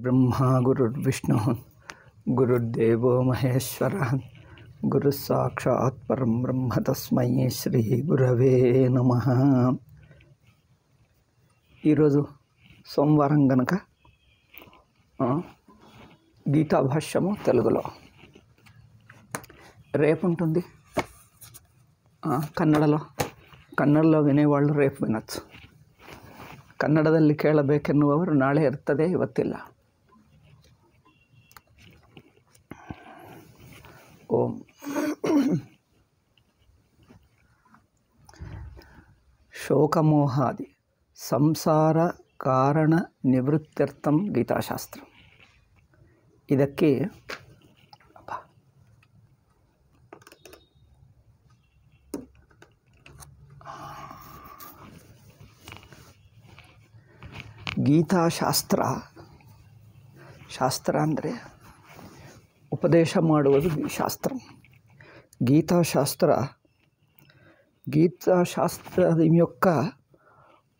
गुरुर्ब्रह्मा गुरुर्विष्णुः गुरुर्देवो महेश्वरः गुरुः साक्षात् परं ब्रह्म तस्मै श्री गुरवे नमः। ఈరోజు సోమవారం గనక గీతా భాష్యము తెలుగులో రేపు ఉంటుంది. ಕನ್ನಡలో ವಿನೇವಾళ్ళు ರೇపు ವಿನೊచ్చు. ಕನ್ನಡದಲ್ಲಿ ಕೇಳಬೇಕೆನ್ನುವವರು ನಾಳೆ ಇರ್ತದೆ, ಇವತ್ತಿಲ್ಲ. ಓಂ ಶೋಕಮೋಹಾದಿ ಸಂಸಾರ ಕಾರಣ ನಿವೃತ್ತ್ಯರ್ಥಂ ಗೀತಾಶಾಸ್ತ್ರ. ಇದಕ್ಕೆ ಶಾಸ್ತ್ರ ಅಂದರೆ ಉಪದೇಶ ಮಾಡುವುದು ಶಾಸ್ತ್ರ. గీతాశాస్త్రం యొక్క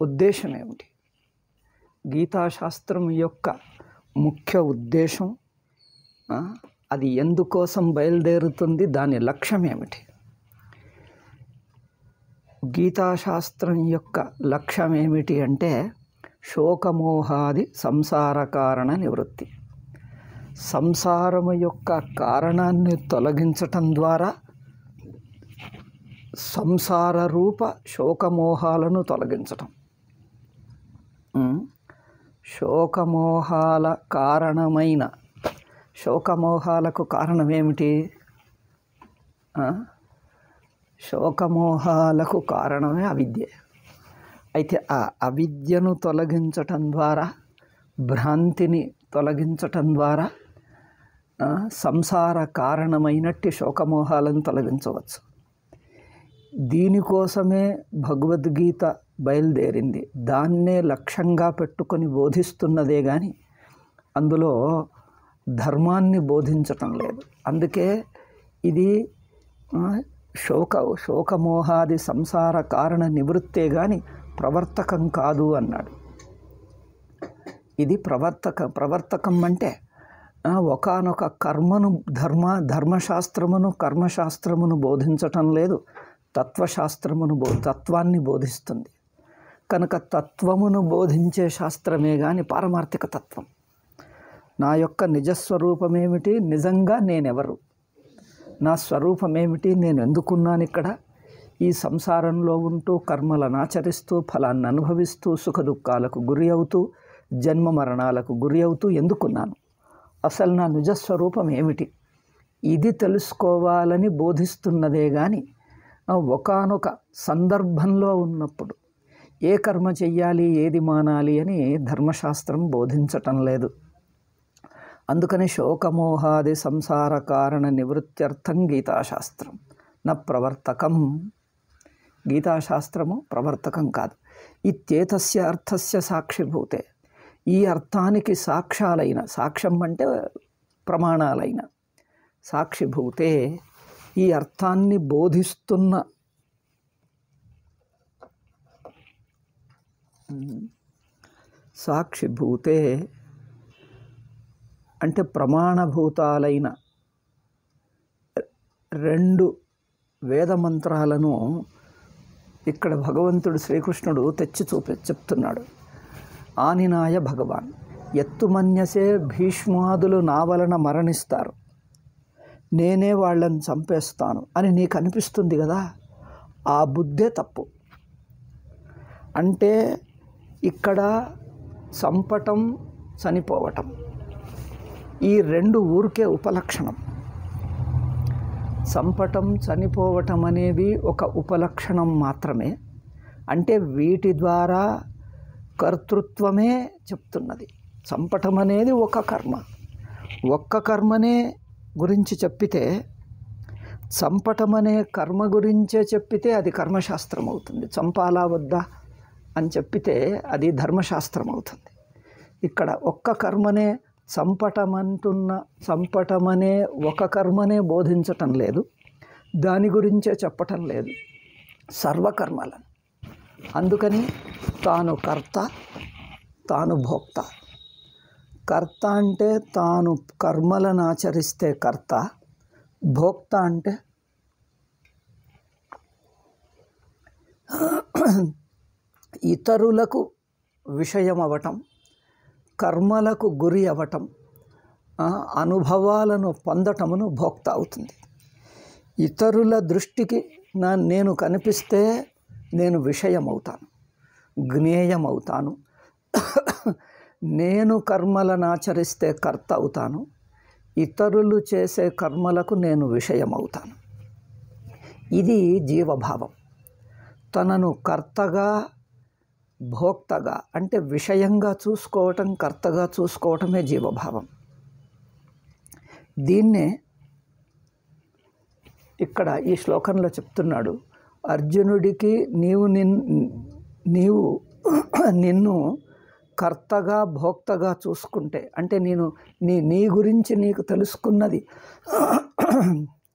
ఉద్దేశం ఏమిటి? గీతాశాస్త్రం యొక్క ముఖ్య ఉద్దేశం, అది ఎందుకోసం బయలుదేరుతుంది, దాని లక్ష్యం ఏమిటి? గీతాశాస్త్రం యొక్క లక్ష్యం ఏమిటి అంటే శోకమోహాది సంసార కారణ నివృత్తి. సంసారము యొక్క కారణాన్ని తొలగించటం ద్వారా సంసార రూప శోకమోహాలను తొలగించటం. శోకమోహాల కారణమైన శోకమోహాలకు కారణమేమిటి? శోకమోహాలకు కారణమే అవిద్య. అయితే ఆ అవిద్యను తొలగించటం ద్వారా, భ్రాంతిని తొలగించటం ద్వారా సంసార కారణమైనట్టి శోకమోహాలను తొలగించవచ్చు. దీనికోసమే భగవద్గీత బయలుదేరింది. దాన్నే లక్ష్యంగా పెట్టుకొని బోధిస్తున్నదే కానీ అందులో ధర్మాన్ని బోధించటం లేదు. అందుకే ఇది శోకమోహాది సంసార కారణ నివృత్తే కానీ ప్రవర్తకం కాదు అన్నాడు. ఇది ప్రవర్తకం అంటే ఒకానొక కర్మను ధర్మశాస్త్రమును కర్మశాస్త్రమును బోధించటం లేదు, తత్వాన్ని బోధిస్తుంది. కనుక తత్వమును బోధించే శాస్త్రమే కానీ పారమార్థిక తత్వం. నా యొక్క నిజస్వరూపమేమిటి, నిజంగా నేనెవరు, నా స్వరూపమేమిటి, నేను ఎందుకున్నాను ఇక్కడ, ఈ సంసారంలో ఉంటూ కర్మలను ఆచరిస్తూ ఫలాన్ని అనుభవిస్తూ సుఖ దుఃఖాలకు గురి అవుతూ జన్మ మరణాలకు గురి అవుతూ ఎందుకున్నాను, అసలు నా నిజస్వరూపం ఏమిటి, ఇది తెలుసుకోవాలని బోధిస్తున్నదే కానీ ఒకానొక సందర్భంలో ఉన్నప్పుడు ఏ కర్మ చెయ్యాలి, ఏది మానాలి అని ధర్మశాస్త్రం బోధించటం లేదు. అందుకని శోకమోహాది సంసార కారణ నివృత్త్యర్థం గీతాశాస్త్రం నా ప్రవర్తకం. గీతాశాస్త్రము ప్రవర్తకం కాదు. ఇత్యేతస్య అర్థస్య సాక్షిభూతే, ఈ అర్థానికి సాక్ష్యాలైన, సాక్ష్యం అంటే ప్రమాణాలైన, సాక్షిభూతే ఈ అర్థాన్ని బోధిస్తున్న సాక్షిభూతే అంటే ప్రమాణభూతాలైన రెండు వేదమంత్రాలను ఇక్కడ భగవంతుడు శ్రీకృష్ణుడు తెచ్చి చెప్తున్నాడు. ఆనినాయ భగవాన్, ఎత్తుమన్యసే భీష్మాదులు నా వలన మరణిస్తారు, నేనే వాళ్ళని చంపేస్తాను అని నీకు అనిపిస్తుంది కదా, ఆ బుద్ధే తప్పు. అంటే ఇక్కడ చంపటం, చనిపోవటం ఈ రెండు ఊరికే ఉపలక్షణం. చంపటం, చనిపోవటం అనేవి ఒక ఉపలక్షణం మాత్రమే. అంటే వీటి ద్వారా కర్తృత్వమే చెప్తున్నది. చంపటం అనేది ఒక కర్మ, ఒక్క కర్మనే గురించి చెప్పితే, చంపటం అనే కర్మ గురించే చెప్పితే అది కర్మశాస్త్రం అవుతుంది. చంపాలా వద్దా అని చెప్పితే అది ధర్మశాస్త్రం అవుతుంది. ఇక్కడ ఒక్క కర్మనే చంపటమనే ఒక కర్మనే బోధించటం లేదు, దాని గురించే చెప్పటం లేదు, సర్వకర్మలను. అందుకని తాను కర్త, తాను భోక్త, కర్త అంటే తాను కర్మలను ఆచరిస్తే కర్త, భోక్త అంటే ఇతరులకు విషయం అవ్వటం, కర్మలకు గురి అవ్వటం, అనుభవాలను పొందటమును భోక్త అవుతుంది. ఇతరుల దృష్టికి నేను కనిపిస్తే నేను విషయమవుతాను, జ్ఞేయమవుతాను. నేను కర్మలను ఆచరిస్తే కర్త అవుతాను, ఇతరులు చేసే కర్మలకు నేను విషయమవుతాను. ఇది జీవభావం. తనను కర్తగా, భోక్తగా అంటే విషయంగా చూసుకోవటం, కర్తగా చూసుకోవటమే జీవభావం. దీన్నే ఇక్కడ ఈ శ్లోకంలో చెప్తున్నాడు. అర్జునుడికి నీవు నిన్ను కర్తగా, భోక్తగా చూసుకుంటే, అంటే నీ గురించి నీకు తెలుసుకున్నది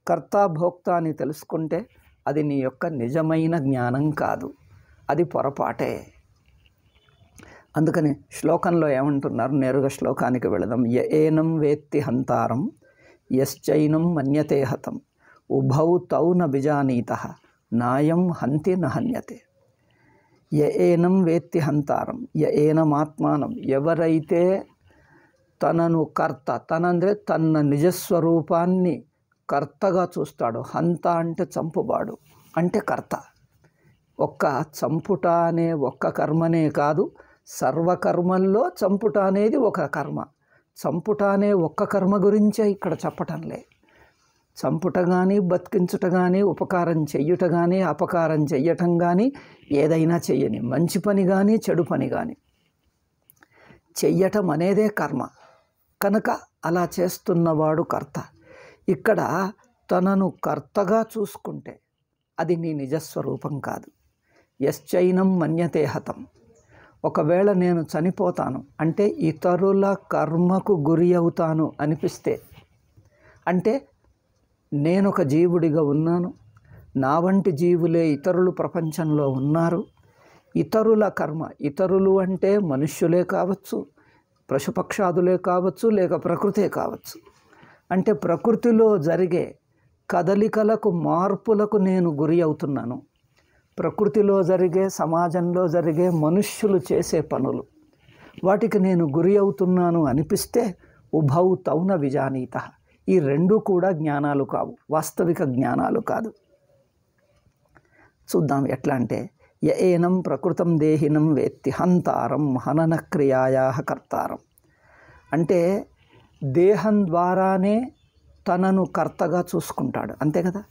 కర్త, భోక్త అని తెలుసుకుంటే అది నీ యొక్క నిజమైన జ్ఞానం కాదు, అది పొరపాటే. అందుకని శ్లోకంలో ఏమంటున్నారు, నేరుగా శ్లోకానికి వెళదాం. ఏనం వేత్తి హంతారం యశ్చైనం మన్యతే హతం ఉభౌ తౌ న బిజానీతః నాయం హంతి న హన్యతే. ఏనం వేత్తి హంతారం, ఏనమాత్మానం, ఎవరైతే తనను కర్త, తనంటే తన నిజస్వరూపాన్ని కర్తగా చూస్తాడో, హంత అంటే చంపువాడు అంటే కర్త. ఒక్క చంపుట అనే ఒక్క కర్మనే కాదు, సర్వకర్మల్లో చంపుట అనేది ఒక కర్మ. చంపుట అనే ఒక్క కర్మ గురించే ఇక్కడ చెప్పటంలే. చంపుట కానీ, బతికించుట కానీ, ఉపకారం చెయ్యుట కానీ, అపకారం చెయ్యటం కానీ, ఏదైనా చెయ్యని, మంచి పని కానీ, చెడు పని కానీ చెయ్యటం అనేదే కర్మ. కనుక అలా చేస్తున్నవాడు కర్త. ఇక్కడ తనను కర్తగా చూసుకుంటే అది నీ నిజస్వరూపం కాదు. యశ్చైనం మన్యతే హతం, ఒకవేళ నేను చనిపోతాను అంటే ఇతరుల కర్మకు గురి అవుతాను అనిపిస్తే, అంటే నేనొక జీవుడిగా ఉన్నాను, నా వంటి జీవులే ఇతరులు ప్రపంచంలో ఉన్నారు, ఇతరుల కర్మ, ఇతరులు అంటే మనుష్యులే కావచ్చు, పశుపక్షాదులే కావచ్చు, లేక ప్రకృతే కావచ్చు. అంటే ప్రకృతిలో జరిగే కదలికలకు, మార్పులకు నేను గురి అవుతున్నాను. ప్రకృతిలో జరిగే, సమాజంలో జరిగే మనుష్యులు చేసే పనులు, వాటికి నేను గురి అవుతున్నాను అనిపిస్తే ఉభౌ తౌ న విజానీతః, ఈ రెండు కూడా జ్ఞానాలు కావు, వాస్తవిక జ్ఞానాలు కాదు. చూద్దాం ఎట్లా అంటే, ఏనం ప్రకృతం దేహినం వేత్తి హంతారం హనన క్రియాయాః కర్తారం. అంటే దేహం ద్వారానే తనను కర్తగా చూసుకుంటాడు, అంతే కదా.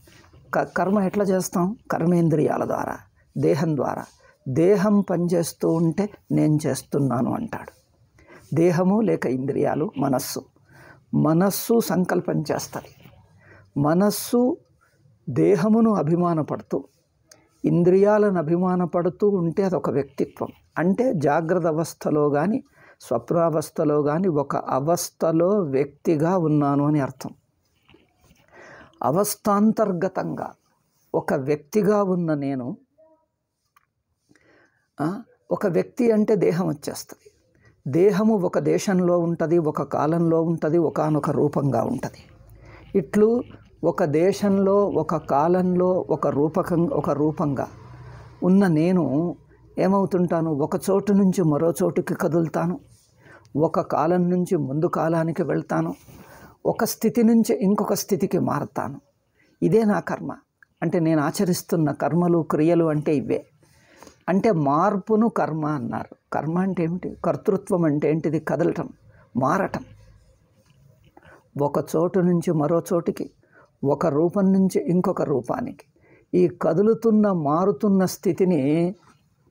కర్మ ఎట్లా చేస్తాం? కర్మేంద్రియాల ద్వారా, దేహం ద్వారా. దేహం పనిచేస్తూ ఉంటే నేను చేస్తున్నాను అంటాడు. దేహము లేక ఇంద్రియాలు, మనస్సు సంకల్పం చేస్తుంది. మనస్సు దేహమును అభిమానపడుతూ, ఇంద్రియాలను అభిమానపడుతూ ఉంటే అదొక వ్యక్తిత్వం. అంటే జాగ్రత్త అవస్థలో కానీ, స్వప్నావస్థలో కానీ ఒక అవస్థలో వ్యక్తిగా ఉన్నాను అని అర్థం. అవస్థాంతర్గతంగా ఒక వ్యక్తిగా ఉన్న నేను, ఒక వ్యక్తి అంటే దేహం వచ్చేస్తుంది. దేహము ఒక దేశంలో ఉంటుంది, ఒక కాలంలో ఉంటుంది, ఒకానొక రూపంగా ఉంటుంది. ఇట్లు ఒక దేశంలో, ఒక కాలంలో, ఒక రూపంగా ఉన్న నేను ఏమవుతుంటాను? ఒక చోటు నుంచి మరో చోటుకి కదులుతాను, ఒక కాలం నుంచి ముందు కాలానికి వెళ్తాను, ఒక స్థితి నుంచి ఇంకొక స్థితికి మారుతాను. ఇదే నా కర్మ. అంటే నేను ఆచరిస్తున్న కర్మలు, క్రియలు అంటే ఇవే. అంటే మార్పును కర్మ అన్నారు. కర్మ అంటే ఏమిటి? కర్తృత్వం అంటే ఏంటిది? కదలటం, మారటం. ఒక చోటు నుంచి మరో చోటికి, ఒక రూపం నుంచి ఇంకొక రూపానికి, ఈ కదులుతున్న, మారుతున్న స్థితిని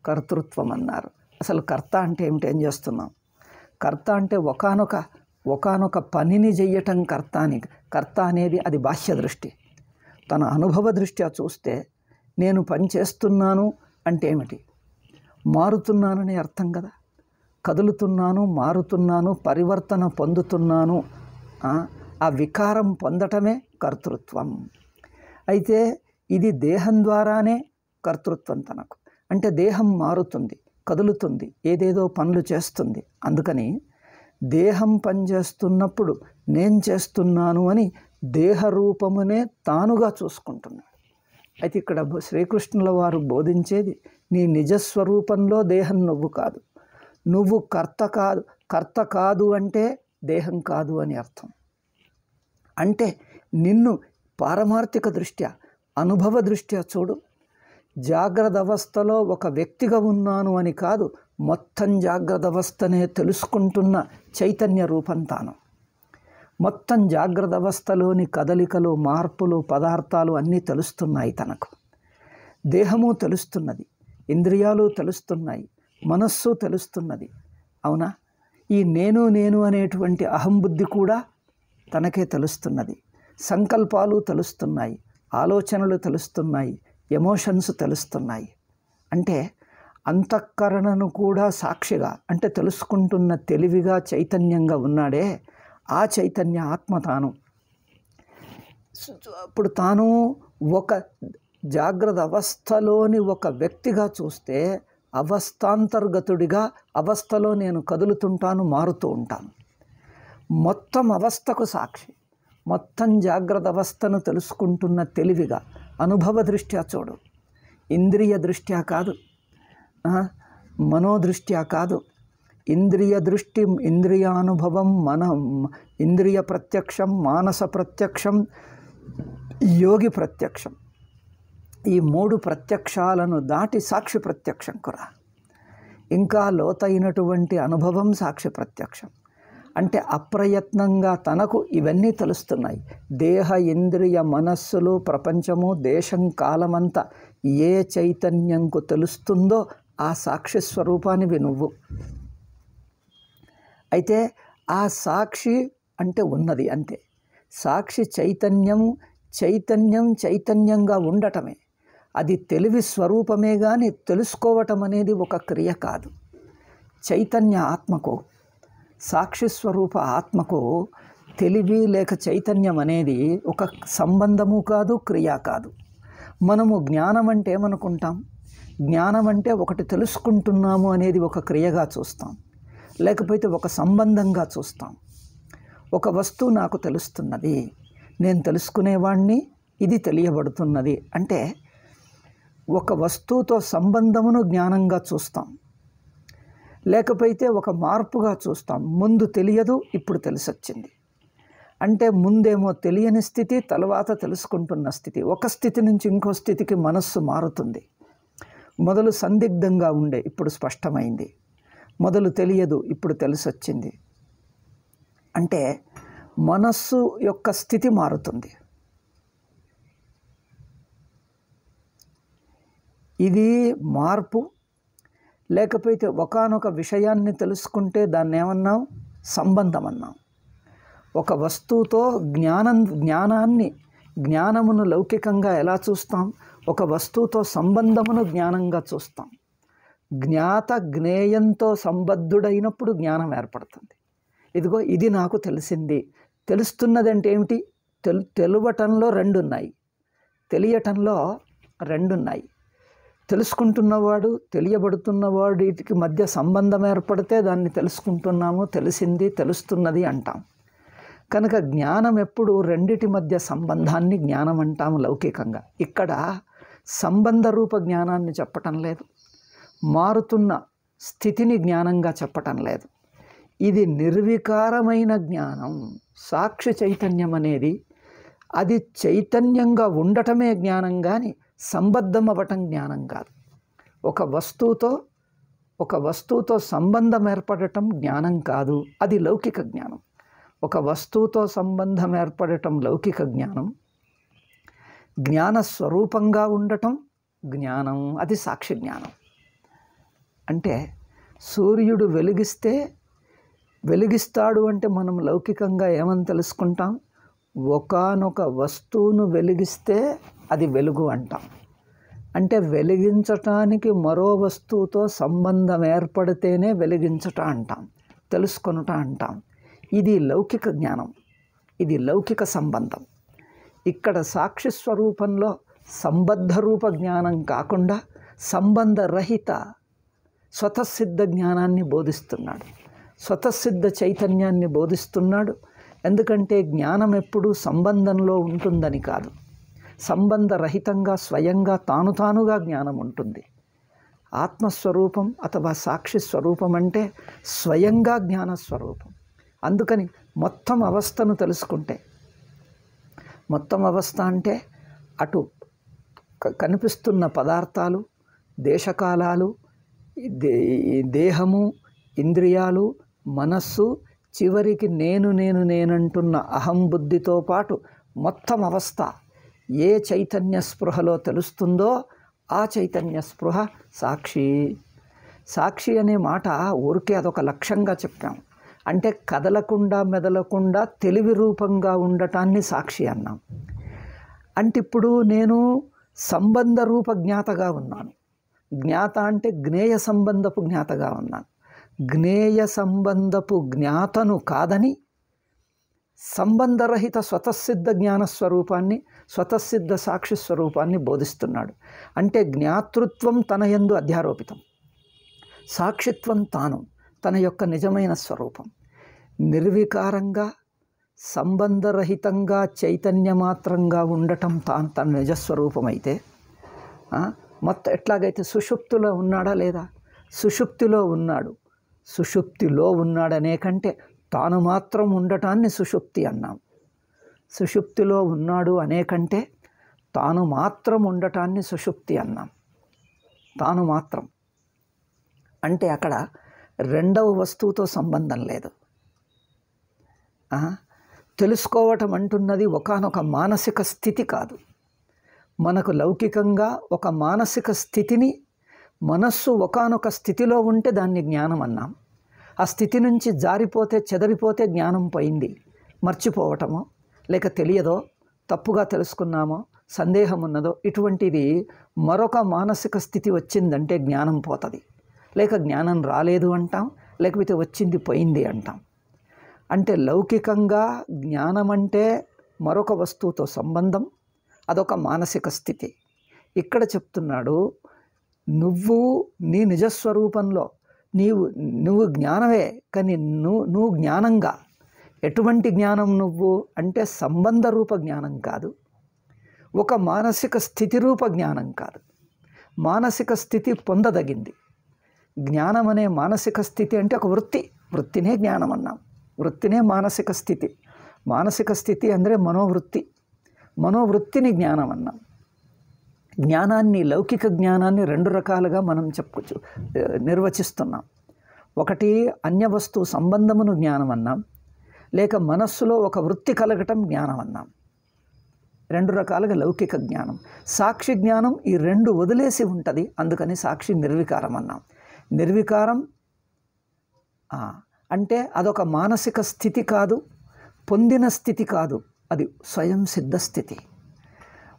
కర్తృత్వం అన్నారు. అసలు కర్త అంటే ఏమిటి? ఏం చేస్తున్నాం? కర్త అంటే ఒకానొక పనిని చెయ్యటం కర్త అనేది అది బాహ్య దృష్టి. తన అనుభవ దృష్ట్యా చూస్తే నేను పని చేస్తున్నాను అంటే ఏమిటి? మారుతున్నానని అర్థం కదా. కదులుతున్నాను, మారుతున్నాను, పరివర్తన పొందుతున్నాను, ఆ వికారం పొందటమే కర్తృత్వం. అయితే ఇది దేహం ద్వారానే కర్తృత్వం తనకు. అంటే దేహం మారుతుంది, కదులుతుంది, ఏదేదో పనులు చేస్తుంది. అందుకని దేహం పనిచేస్తున్నప్పుడు నేను చేస్తున్నాను అని దేహరూపమునే తానుగా చూసుకుంటున్నాడు. అయితే ఇక్కడ శ్రీకృష్ణుల వారు బోధించేది నీ నిజస్వరూపంలో దేహం నువ్వు కాదు, నువ్వు కర్త కాదు అంటే దేహం కాదు అని అర్థం. అంటే నిన్ను పారమార్థిక దృష్ట్యా అనుభవ దృష్ట్యా చూడు. జాగ్రత్త అవస్థలో ఒక వ్యక్తిగా ఉన్నాను అని కాదు, మొత్తం జాగ్రత్త అవస్థనే తెలుసుకుంటున్న చైతన్య రూపం తాను. మొత్తం జాగ్రత్త అవస్థలోని కదలికలు, మార్పులు, పదార్థాలు అన్నీ తెలుస్తున్నాయి తనకు. దేహము తెలుస్తున్నది, ఇంద్రియాలు తెలుస్తున్నాయి, మనస్సు తెలుస్తున్నది. అవునా? ఈ నేను అనేటువంటి అహంబుద్ధి కూడా తనకే తెలుస్తున్నది. సంకల్పాలు తెలుస్తున్నాయి, ఆలోచనలు తెలుస్తున్నాయి, ఎమోషన్స్ తెలుస్తున్నాయి. అంటే అంతఃకరణను కూడా సాక్షిగా, అంటే తెలుసుకుంటున్న తెలివిగా చైతన్యంగా ఉన్నాడే, ఆ చైతన్య ఆత్మ తాను. ఇప్పుడు తాను ఒక జాగ్రత్త అవస్థలోని ఒక వ్యక్తిగా చూస్తే అవస్థాంతర్గతుడిగా అవస్థలో నేను కదులుతుంటాను, మారుతూ ఉంటాను. మొత్తం అవస్థకు సాక్షి, మొత్తం జాగ్రత్త అవస్థను తెలుసుకుంటున్న తెలివిగా అనుభవ దృష్ట్యా చూడు. ఇంద్రియ దృష్ట్యా కాదు, మనోదృష్ట్యా కాదు. ఇంద్రియ దృష్టి, ఇంద్రియానుభవం, ఇంద్రియ ప్రత్యక్షం, మానస ప్రత్యక్షం, యోగి ప్రత్యక్షం. ఈ 3 ప్రత్యక్షాలను దాటి సాక్షి ప్రత్యక్షం కూడా. ఇంకా లోతైనటువంటి అనుభవం సాక్షి ప్రత్యక్షం. అంటే అప్రయత్నంగా తనకు ఇవన్నీ తెలుస్తున్నాయి. దేహ, ఇంద్రియ, మనస్సులు, ప్రపంచము, దేశం, కాలమంతా ఏ చైతన్యంకు తెలుస్తుందో ఆ సాక్షి స్వరూపానివి నువ్వు. అయితే ఆ సాక్షి అంటే ఉన్నది అంతే. సాక్షి చైతన్యంగా ఉండటమే. అది తెలివి స్వరూపమే కానీ తెలుసుకోవటం అనేది ఒక క్రియ కాదు. చైతన్య ఆత్మకు, సాక్షి స్వరూప ఆత్మకు తెలివి లేక చైతన్యం అనేది ఒక సంబంధము కాదు, క్రియ కాదు. మనము జ్ఞానం అంటే ఏమనుకుంటాం? జ్ఞానం అంటే ఒకటి తెలుసుకుంటున్నాము అనేది ఒక క్రియగా చూస్తాం, లేకపోతే ఒక సంబంధంగా చూస్తాం. ఒక వస్తువు నాకు తెలుస్తున్నది, నేను తెలుసుకునేవాడిని, ఇది తెలియబడుతున్నది అంటే ఒక వస్తువుతో సంబంధమును జ్ఞానంగా చూస్తాం, లేకపోతే ఒక మార్పుగా చూస్తాం. ముందు తెలియదు, ఇప్పుడు తెలిసొచ్చింది అంటే ముందేమో తెలియని స్థితి, తర్వాత తెలుసుకుంటున్న స్థితి. ఒక స్థితి నుంచి ఇంకో స్థితికి మనస్సు మారుతుంది. మొదలు సందిగ్ధంగా ఉండే, ఇప్పుడు స్పష్టమైంది. మొదలు తెలియదు, ఇప్పుడు తెలిసొచ్చింది. అంటే మనస్సు యొక్క స్థితి మారుతుంది. ఇది మార్పు. లేకపోతే ఒకానొక విషయాన్ని తెలుసుకుంటే దాన్ని ఏమన్నాం? సంబంధం అన్నాం. ఒక వస్తువుతో జ్ఞానమును లౌకికంగా ఎలా చూస్తాం? ఒక వస్తువుతో సంబంధమును జ్ఞానంగా చూస్తాం. జ్ఞాత జ్ఞేయంతో సంబద్ధుడైనప్పుడు జ్ఞానం ఏర్పడుతుంది. ఇదిగో ఇది నాకు తెలిసింది. తెలుస్తున్నది అంటే ఏమిటి? తెలువటంలో 2 ఉన్నాయి, తెలియటంలో 2 ఉన్నాయి. తెలుసుకుంటున్నవాడు, తెలియబడుతున్నవాడు, వీటికి మధ్య సంబంధం ఏర్పడితే దాన్ని తెలుసుకుంటున్నాము, తెలిసింది, తెలుస్తున్నది అంటాం. కనుక జ్ఞానం ఎప్పుడు రెండిటి మధ్య సంబంధాన్ని జ్ఞానం అంటాము లౌకికంగా. ఇక్కడ సంబంధ రూప జ్ఞానాన్ని చెప్పటం లేదు, మారుతున్న స్థితిని జ్ఞానంగా చెప్పటం లేదు. ఇది నిర్వికారమైన జ్ఞానం. సాక్షి చైతన్యం అనేది అది చైతన్యంగా ఉండటమే జ్ఞానం, కానీ సంబద్ధం అవ్వటం జ్ఞానం కాదు. ఒక వస్తువుతో సంబంధం ఏర్పడటం జ్ఞానం కాదు, అది లౌకిక జ్ఞానం. ఒక వస్తువుతో సంబంధం ఏర్పడటం లౌకిక జ్ఞానం. జ్ఞాన స్వరూపంగా ఉండటం జ్ఞానం, అది సాక్షి జ్ఞానం. అంటే సూర్యుడు వెలిగిస్తాడు అంటే మనం లౌకికంగా ఏమని తెలుసుకుంటాం? ఒకానొక వస్తువును వెలిగిస్తే అది వెలుగు అంటాం. అంటే వెలిగించటానికి మరో వస్తువుతో సంబంధం ఏర్పడితేనే వెలిగించట అంటాం, తెలుసుకొనుట అంటాం. ఇది లౌకిక జ్ఞానం, ఇది లౌకిక సంబంధం. ఇక్కడ సాక్షి స్వరూపంలో సంబద్ధ రూప జ్ఞానం కాకుండా సంబంధరహిత స్వతసిద్ధ జ్ఞానాన్ని బోధిస్తున్నాడు. స్వతసిద్ధ చైతన్యాన్ని బోధిస్తున్నాడు. ఎందుకంటే జ్ఞానం ఎప్పుడూ సంబంధంలో ఉంటుందని కాదు, సంబంధరహితంగా స్వయంగా తానుగా జ్ఞానం ఉంటుంది. ఆత్మస్వరూపం అథవా సాక్షి స్వరూపం అంటే స్వయంగా జ్ఞానస్వరూపం. అందుకని మొత్తం అవస్థను తెలుసుకుంటే, మొత్తం అవస్థ అంటే అటు కనిపిస్తున్న పదార్థాలు, దేశకాలాలు, దేహము, ఇంద్రియాలు, మనస్సు, చివరికి నేనంటున్న అహం బుద్ధితో పాటు మొత్తం అవస్థ ఏ చైతన్య స్పృహలో తెలుస్తుందో ఆ చైతన్య స్పృహ సాక్షి. సాక్షి అనే మాట ఊరికే అదొక లక్ష్యంగా చెప్పాం. అంటే కదలకుండా మెదలకుండా తెలివి రూపంగా ఉండటాన్ని సాక్షి అన్నాం. అంటే ఇప్పుడు నేను సంబంధ రూప జ్ఞాతగా ఉన్నాను. జ్ఞాత అంటే జ్ఞేయ సంబంధపు జ్ఞాతగా ఉన్నాను. జ్ఞేయ సంబంధపు జ్ఞాతను కాదని సంబంధరహిత స్వతసిద్ధ జ్ఞానస్వరూపాన్ని, స్వతసిద్ధ సాక్షి స్వరూపాన్ని బోధిస్తున్నాడు. అంటే జ్ఞాతృత్వం తన యందు అధ్యారోపితం, సాక్షిత్వం తాను తన యొక్క నిజమైన స్వరూపం. నిర్వికారంగా సంబంధరహితంగా చైతన్యమాత్రంగా ఉండటం తన నిజస్వరూపమైతే, మొత్తం ఎట్లాగైతే సుషుప్తిలో ఉన్నాడా లేదా? సుషుప్తిలో ఉన్నాడు. సుషుప్తిలో ఉన్నాడనే కంటే తాను మాత్రం ఉండటాన్ని సుషుప్తి అన్నాం. సుషుప్తిలో ఉన్నాడు అనే కంటే తాను మాత్రం ఉండటాన్ని సుషుప్తి అన్నాం. తాను మాత్రం అంటే అక్కడ రెండవ వస్తువుతో సంబంధం లేదు. తెలుసుకోవటం అంటున్నది ఒకానొక మానసిక స్థితి కాదు. మనకు లౌకికంగా ఒక మానసిక స్థితిని, మనస్సు ఒకానొక స్థితిలో ఉంటే దాన్ని జ్ఞానం అన్నాం. ఆ స్థితి నుంచి జారిపోతే, చెదరిపోతే జ్ఞానం పోయింది. మర్చిపోవటమో, లేక తెలియదో, తప్పుగా తెలుసుకున్నామో, సందేహం ఉన్నదో, ఇటువంటిది మరొక మానసిక స్థితి వచ్చిందంటే జ్ఞానం పోతుంది. లేక జ్ఞానం రాలేదు అంటాం, లేకపోతే వచ్చింది పోయింది అంటాం. అంటే లౌకికంగా జ్ఞానం అంటే మరొక వస్తువుతో సంబంధం, అదొక మానసిక స్థితి. ఇక్కడ చెప్తున్నాడు, నువ్వు నీ నిజస్వరూపంలో నువ్వు జ్ఞానమే, కానీ నువ్వు జ్ఞానంగా. ఎటువంటి జ్ఞానం నువ్వు అంటే సంబంధ రూప జ్ఞానం కాదు, ఒక మానసిక స్థితి రూప జ్ఞానం కాదు. మానసిక స్థితి పొందదగింది. జ్ఞానం అనే మానసిక స్థితి అంటే ఒక వృత్తినే జ్ఞానం అన్నాం. వృత్తినే మానసిక స్థితి. మానసిక స్థితి ಅಂದರೆ మనోవృత్తిని జ్ఞానం అన్నాం. జ్ఞానాన్ని, లౌకిక జ్ఞానాన్ని రెండు రకాలుగా మనం నిర్వచిస్తున్నాం. ఒకటి అన్యవస్తువు సంబంధమును జ్ఞానం అన్నాం, లేక మనస్సులో ఒక వృత్తి కలగటం జ్ఞానం అన్నాం. రెండు రకాలుగా లౌకిక జ్ఞానం. సాక్షి జ్ఞానం ఈ రెండు వదిలేసి ఉంటుంది, అందుకని సాక్షి నిర్వికారం అన్నాం. నిర్వికారం అంటే అదొక మానసిక స్థితి కాదు, పొందిన స్థితి కాదు, అది స్వయం సిద్ధ స్థితి.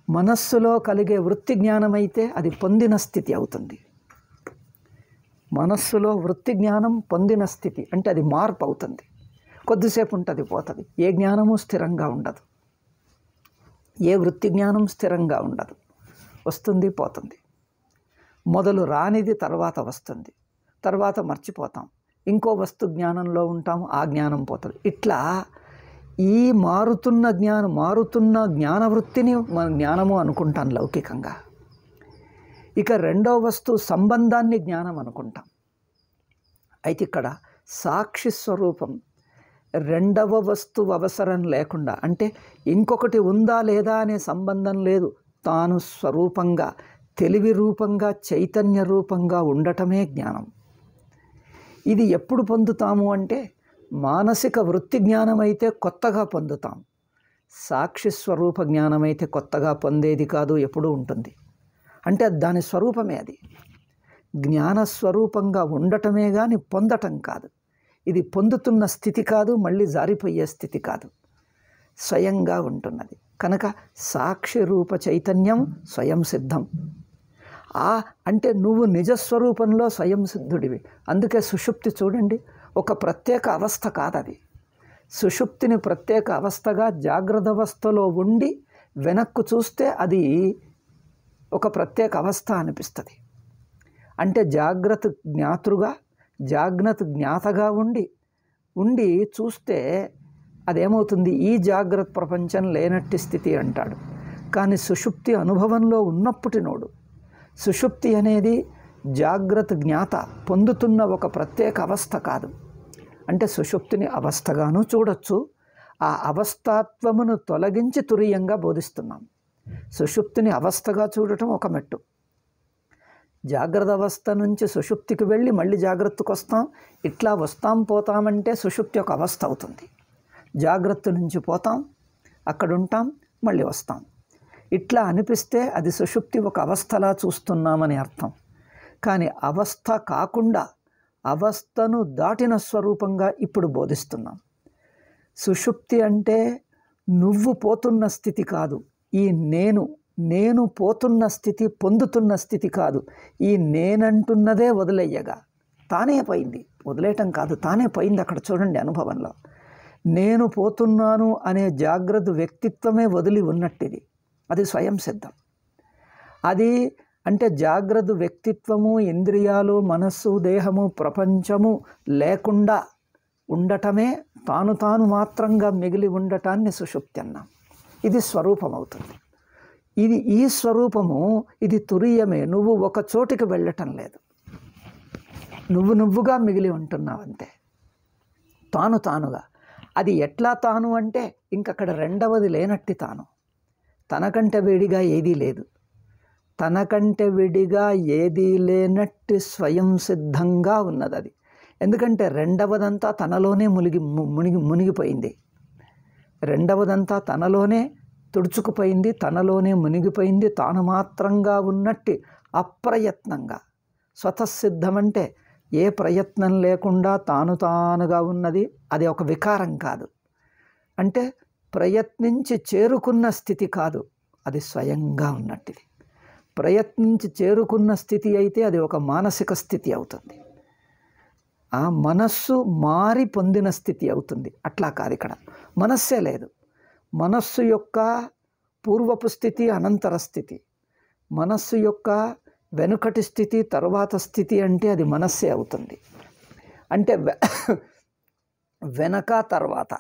మనస్సులో కలిగే వృత్తి జ్ఞానమైతే అది పొందిన స్థితి అవుతుంది. మనస్సులో వృత్తి జ్ఞానం పొందిన స్థితి అంటే అది మార్పు అవుతుంది. కొద్దిసేపు ఉంటుంది, పోతుంది. ఏ జ్ఞానము స్థిరంగా ఉండదు, ఏ వృత్తి జ్ఞానం స్థిరంగా ఉండదు, వస్తుంది పోతుంది. మొదలు రానిది తర్వాత వస్తుంది, తర్వాత మర్చిపోతాం, ఇంకో వస్తు జ్ఞానంలో ఉంటాము, ఆ జ్ఞానం పోతుంది. ఇట్లా ఈ మారుతున్న జ్ఞానవృత్తిని మన జ్ఞానము అనుకుంటాం లౌకికంగా. ఇక రెండో వస్తువు సంబంధాన్ని జ్ఞానం అనుకుంటాం. అయితే ఇక్కడ సాక్షి స్వరూపం రెండవ వస్తువు అవసరం లేకుండా, అంటే ఇంకొకటి ఉందా లేదా అనే సంబంధం లేదు, తాను స్వరూపంగా, తెలివి రూపంగా, చైతన్య రూపంగా ఉండటమే జ్ఞానం. ఇది ఎప్పుడు పొందుతాము అంటే మానసిక వృత్తి జ్ఞానమైతే కొత్తగా పొందుతాం. సాక్షి స్వరూప జ్ఞానమైతే కొత్తగా పొందేది కాదు, ఎప్పుడూ ఉంటుంది. అంటే దాని స్వరూపమే. అది జ్ఞానస్వరూపంగా ఉండటమే కానీ పొందటం కాదు. ఇది పొందుతున్న స్థితి కాదు, మళ్ళీ జారిపోయే స్థితి కాదు, స్వయంగా ఉంటున్నది. కనుక సాక్షి రూప చైతన్యం స్వయం సిద్ధం. అంటే నువ్వు నిజస్వరూపంలో స్వయం సిద్ధుడివి. అందుకే సుషుప్తి చూడండి, ఒక ప్రత్యేక అవస్థ కాదది. సుషుప్తిని ప్రత్యేక అవస్థగా జాగ్రత్త అవస్థలో ఉండి వెనక్కు చూస్తే అది ఒక ప్రత్యేక అవస్థ అనిపిస్తుంది. అంటే జాగ్రత్త జ్ఞాతగా ఉండి ఉండి చూస్తే అదేమవుతుంది, ఈ జాగ్రత్త ప్రపంచం లేనట్టి స్థితి అంటాడు. కానీ సుషుప్తి అనుభవంలో ఉన్నప్పటినోడు, సుషుప్తి అనేది జాగ్రత్త జ్ఞాత పొందుతున్న ఒక ప్రత్యేక అవస్థ కాదు. అంటే సుషుప్తిని అవస్థగాను చూడొచ్చు, ఆ అవస్థాత్వమును తొలగించి తురీయంగా బోధిస్తున్నాం. సుషుప్తిని అవస్థగా చూడటం ఒక మెట్టు. జాగ్రత్త అవస్థ నుంచి సుషుప్తికి వెళ్ళి మళ్ళీ జాగ్రత్తకు వస్తాం, ఇట్లా వస్తాం పోతామంటే సుషుప్తి ఒక అవస్థ అవుతుంది. జాగ్రత్త నుంచి పోతాం, అక్కడ ఉంటాం, మళ్ళీ వస్తాం. ఇట్లా అనిపిస్తే అది సుషుప్తి ఒక అవస్థలా చూస్తున్నామని అర్థం. కానీ అవస్థ కాకుండా అవస్థను దాటిన స్వరూపంగా ఇప్పుడు బోధిస్తున్నాం. సుషుప్తి అంటే నువ్వు పోతున్న స్థితి కాదు, ఈ నేను పోతున్న స్థితి, పొందుతున్న స్థితి కాదు. ఈ నేనంటున్నదే వదిలేయగా తానే పోయింది, వదిలేయటం కాదు, తానే పోయింది. అక్కడ చూడండి అనుభవంలో నేను పోతున్నాను అనే జాగ్రత్త వ్యక్తిత్వమే వదిలి ఉన్నట్టిది. అది స్వయం సిద్ధం. అది అంటే జాగ్రత్త వ్యక్తిత్వము, ఇంద్రియాలు, మనస్సు, దేహము, ప్రపంచము లేకుండా ఉండటమే, తాను మాత్రంగా మిగిలి ఉండటాన్ని సుషుప్తి అన్నాం. ఇది స్వరూపం అవుతుంది. ఇది ఈ స్వరూపము, ఇది తురీయమే. నువ్వు ఒక చోటికి వెళ్ళటం లేదు, నువ్వుగా మిగిలి ఉంటున్నావు అంతే, తానుగా. అది ఎట్లా తాను అంటే ఇంకక్కడ రెండవది లేనట్టి తాను. తనకంటే విడిగా ఏదీ లేదు, తనకంటే విడిగా ఏదీ లేనట్టి స్వయం సిద్ధంగా ఉన్నది అది. ఎందుకంటే రెండవదంతా తనలోనే మునిగిపోయింది, రెండవదంతా తనలోనే తుడుచుకుపోయింది, తనలోనే మునిగిపోయింది. తాను మాత్రంగా ఉన్నట్టి అప్రయత్నంగా స్వతసిద్ధమంటే ఏ ప్రయత్నం లేకుండా తానుగా ఉన్నది. అది ఒక వికారం కాదు, అంటే ప్రయత్నించి చేరుకున్న స్థితి కాదు, అది స్వయంగా ఉన్నట్టిది. ప్రయత్నించి చేరుకున్న స్థితి అయితే అది ఒక మానసిక స్థితి అవుతుంది, ఆ మనస్సు మారి పొందిన స్థితి అవుతుంది. అట్లా కాదు, ఇక్కడ మనస్సే లేదు. మనస్సు యొక్క పూర్వపు స్థితి అనంతర స్థితి, మనస్సు యొక్క వెనుకటి స్థితి తరువాత స్థితి అంటే అది మనస్సే అవుతుంది. అంటే వెనక తర్వాత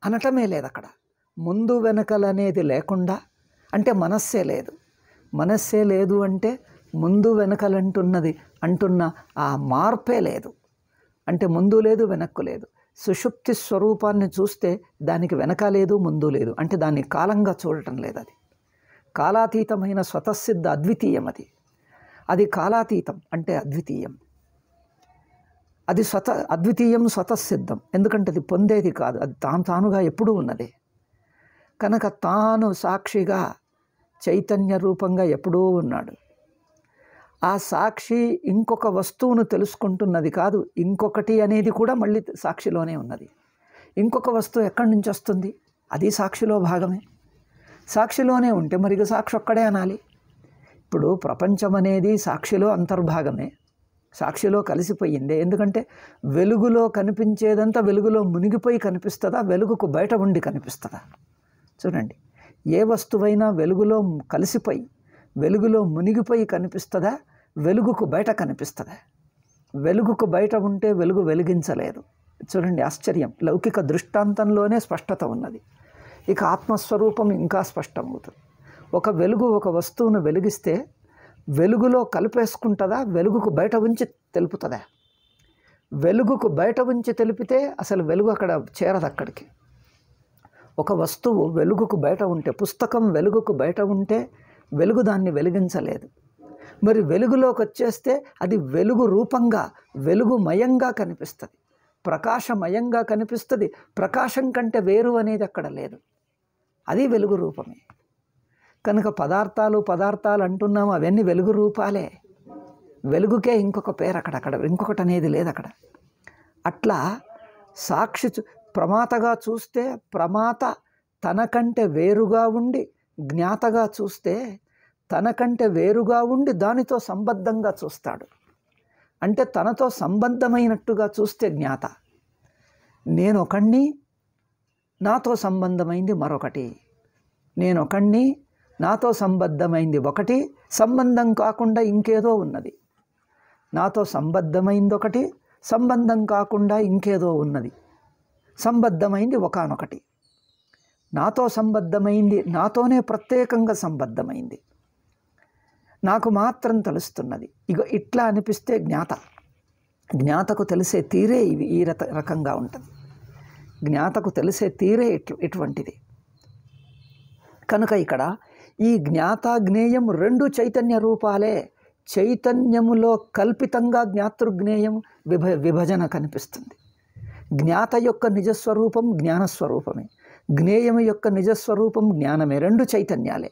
అనటమే లేదు అక్కడ, ముందు వెనకలనేది లేకుండా, అంటే మనస్సే లేదు. మనస్సే లేదు అంటే ముందు అంటున్న ఆ మార్పే లేదు, అంటే ముందు లేదు వెనక్కు లేదు. సుషుప్తి స్వరూపాన్ని చూస్తే దానికి వెనక లేదు ముందు లేదు, అంటే దాన్ని కాలంగా చూడటం లేదు. అది కాలాతీతమైన స్వతసిద్ధ అద్వితీయం. అది కాలాతీతం అంటే అద్వితీయం. అది అద్వితీయం, స్వతసిద్ధం. ఎందుకంటే అది పొందేది కాదు, అది తానుగా ఎప్పుడూ ఉన్నది. కనుక తాను సాక్షిగా చైతన్య రూపంగా ఎప్పుడూ ఉన్నాడు. ఆ సాక్షి ఇంకొక వస్తువును తెలుసుకుంటున్నది కాదు, ఇంకొకటి అనేది కూడా మళ్ళీ సాక్షిలోనే ఉన్నది. ఇంకొక వస్తువు ఎక్కడి నుంచి వస్తుంది? అది సాక్షిలో భాగమే. సాక్షిలోనే ఉంటే మరి సాక్షి ఒక్కడే అనాలి. ఇప్పుడు ప్రపంచం అనేది సాక్షిలో అంతర్భాగమే, సాక్షిలో కలిసిపోయిందే. ఎందుకంటే వెలుగులో కనిపించేదంతా వెలుగులో మునిగిపోయి కనిపిస్తుందా, వెలుగుకు బయట ఉండి కనిపిస్తుందా? చూడండి, ఏ వస్తువైనా వెలుగులో కలిసిపోయి వెలుగులో మునిగిపోయి కనిపిస్తుందా, వెలుగుకు బయట కనిపిస్తుందా? వెలుగుకు బయట ఉంటే వెలుగు వెలిగించలేదు. చూడండి ఆశ్చర్యం, లౌకిక దృష్టాంతంలోనే స్పష్టత ఉన్నది. ఇక ఆత్మస్వరూపం ఇంకా స్పష్టమవుతుంది. ఒక వెలుగు ఒక వస్తువును వెలిగిస్తే వెలుగులో కలిపేసుకుంటుందా, వెలుగుకు బయట ఉంచి తెలుపుతుందా? వెలుగుకు బయట ఉంచి తెలిపితే అసలు వెలుగు అక్కడ చేరదు. అక్కడికి ఒక వస్తువు వెలుగుకు బయట ఉంటే, పుస్తకం వెలుగుకు బయట ఉంటే వెలుగు దాన్ని వెలిగించలేదు. మరి వెలుగులోకి వచ్చేస్తే అది వెలుగు రూపంగా వెలుగుమయంగా కనిపిస్తుంది, ప్రకాశమయంగా కనిపిస్తుంది. ప్రకాశం కంటే వేరు అనేది అక్కడ లేదు, అది వెలుగు రూపమే. కనుక పదార్థాలు అంటున్నాము, అవన్నీ వెలుగు రూపాలే. వెలుగుకే ఇంకొక పేరు అక్కడ ఇంకొకటి అనేది లేదు అక్కడ. అట్లా సాక్షి ప్రమాతగా చూస్తే ప్రమాత తనకంటే వేరుగా ఉండి, జ్ఞాతగా చూస్తే తనకంటే వేరుగా ఉండి దానితో సంబద్ధంగా చూస్తాడు. అంటే తనతో సంబంధమైనట్టుగా చూస్తే జ్ఞాత. నేనొకణ్ణి, నాతో సంబంధమైంది మరొకటి. నేనొకణ్ణి, నాతో సంబద్ధమైంది ఒకటి, సంబంధం కాకుండా ఇంకేదో ఉన్నది. నాతో సంబద్ధమైంది ఒకటి, సంబంధం కాకుండా ఇంకేదో ఉన్నది. సంబద్ధమైంది ఒకానొకటి, నాతో సంబద్ధమైంది, నాతోనే ప్రత్యేకంగా సంబద్ధమైంది, నాకు మాత్రం తెలుస్తున్నది. ఇట్లా అనిపిస్తే జ్ఞాతకు తెలిసే తీరే ఈ రకంగా ఉంటుంది. జ్ఞాతకు తెలిసే తీరే ఇటువంటిది. కనుక ఇక్కడ ఈ జ్ఞాత జ్ఞేయం రెండు చైతన్య రూపాలే. చైతన్యములో కల్పితంగా జ్ఞాతృజ్ఞేయం విభజన కనిపిస్తుంది. జ్ఞాత యొక్క నిజస్వరూపం జ్ఞానస్వరూపమే, జ్ఞేయం యొక్క నిజస్వరూపం జ్ఞానమే. రెండు చైతన్యాలే.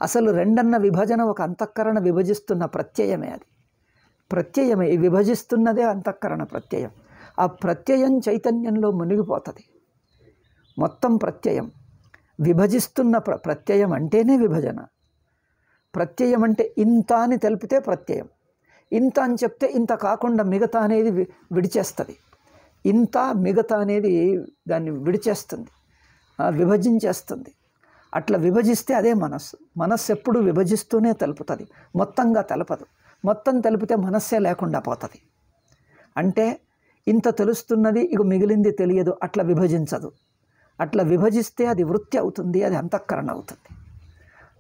అసలు రెండన్న విభజన ఒక అంతఃకరణ విభజిస్తున్న ప్రత్యయమే. అది ప్రత్యయమే, ఈ విభజిస్తున్నదే అంతఃకరణ ప్రత్యయం. ఆ ప్రత్యయం చైతన్యంలో మునిగిపోతుంది. మొత్తం ప్రత్యయం విభజిస్తున్న ప్రత్యయం అంటేనే విభజన. ప్రత్యయం అంటే ఇంత అని తెలిపితే ప్రత్యయం, ఇంత అని చెప్తే ఇంత కాకుండా మిగతా అనేది విడిచేస్తుంది. ఇంత మిగతా అనేది దాన్ని విడిచేస్తుంది, విభజించేస్తుంది. అట్లా విభజిస్తే అదే మనస్సు. మనస్సు ఎప్పుడు విభజిస్తూనే తెలుపుతుంది, మొత్తంగా తెలపదు. మొత్తం తెలిపితే మనస్సే లేకుండా పోతుంది. అంటే ఇంత తెలుస్తున్నది, మిగిలింది తెలియదు, అట్లా విభజించదు. అట్లా విభజిస్తే అది వృత్తి అవుతుంది, అది అంతఃకరణ అవుతుంది.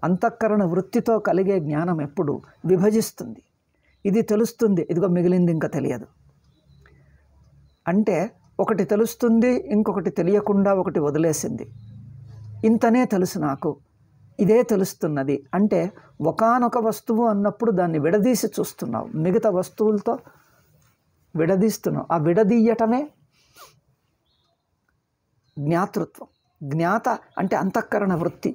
అంతఃకరణ వృత్తితో కలిగే జ్ఞానం ఎప్పుడు విభజిస్తుంది. ఇది తెలుస్తుంది, మిగిలింది ఇంకా తెలియదు. అంటే ఒకటి తెలుస్తుంది, ఇంకొకటి తెలియకుండా ఒకటి వదిలేసింది. ఇంతనే తెలుసు నాకు, ఇదే తెలుస్తున్నది అంటే ఒకానొక వస్తువు అన్నప్పుడు దాన్ని విడదీసి చూస్తున్నావు, మిగతా వస్తువులతో విడదీస్తున్నావు. ఆ విడదీయటమే జ్ఞాతృత్వం. జ్ఞాత అంటే అంతఃకరణ వృత్తి.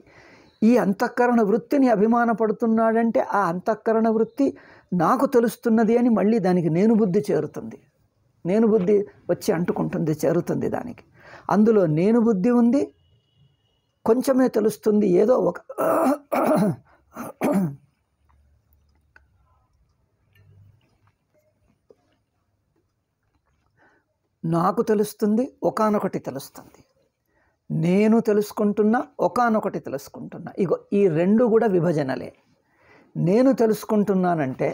ఈ అంతఃకరణ వృత్తిని అభిమానపడుతున్నాడంటే ఆ అంతఃకరణ వృత్తి నాకు తెలుస్తున్నది అని మళ్ళీ దానికి నేను బుద్ధి చేరుతుంది. నేను బుద్ధి వచ్చి అంటుకుంటుంది, చేరుతుంది దానికి. అందులో నేను బుద్ధి ఉంది, కొంచెమే తెలుస్తుంది, ఏదో ఒక నాకు తెలుస్తుంది, ఒకానొకటి తెలుస్తుంది. నేను తెలుసుకుంటున్నా, ఒకానొకటి తెలుసుకుంటున్నా. ఈ రెండు కూడా విభజనలే. నేను తెలుసుకుంటున్నానంటే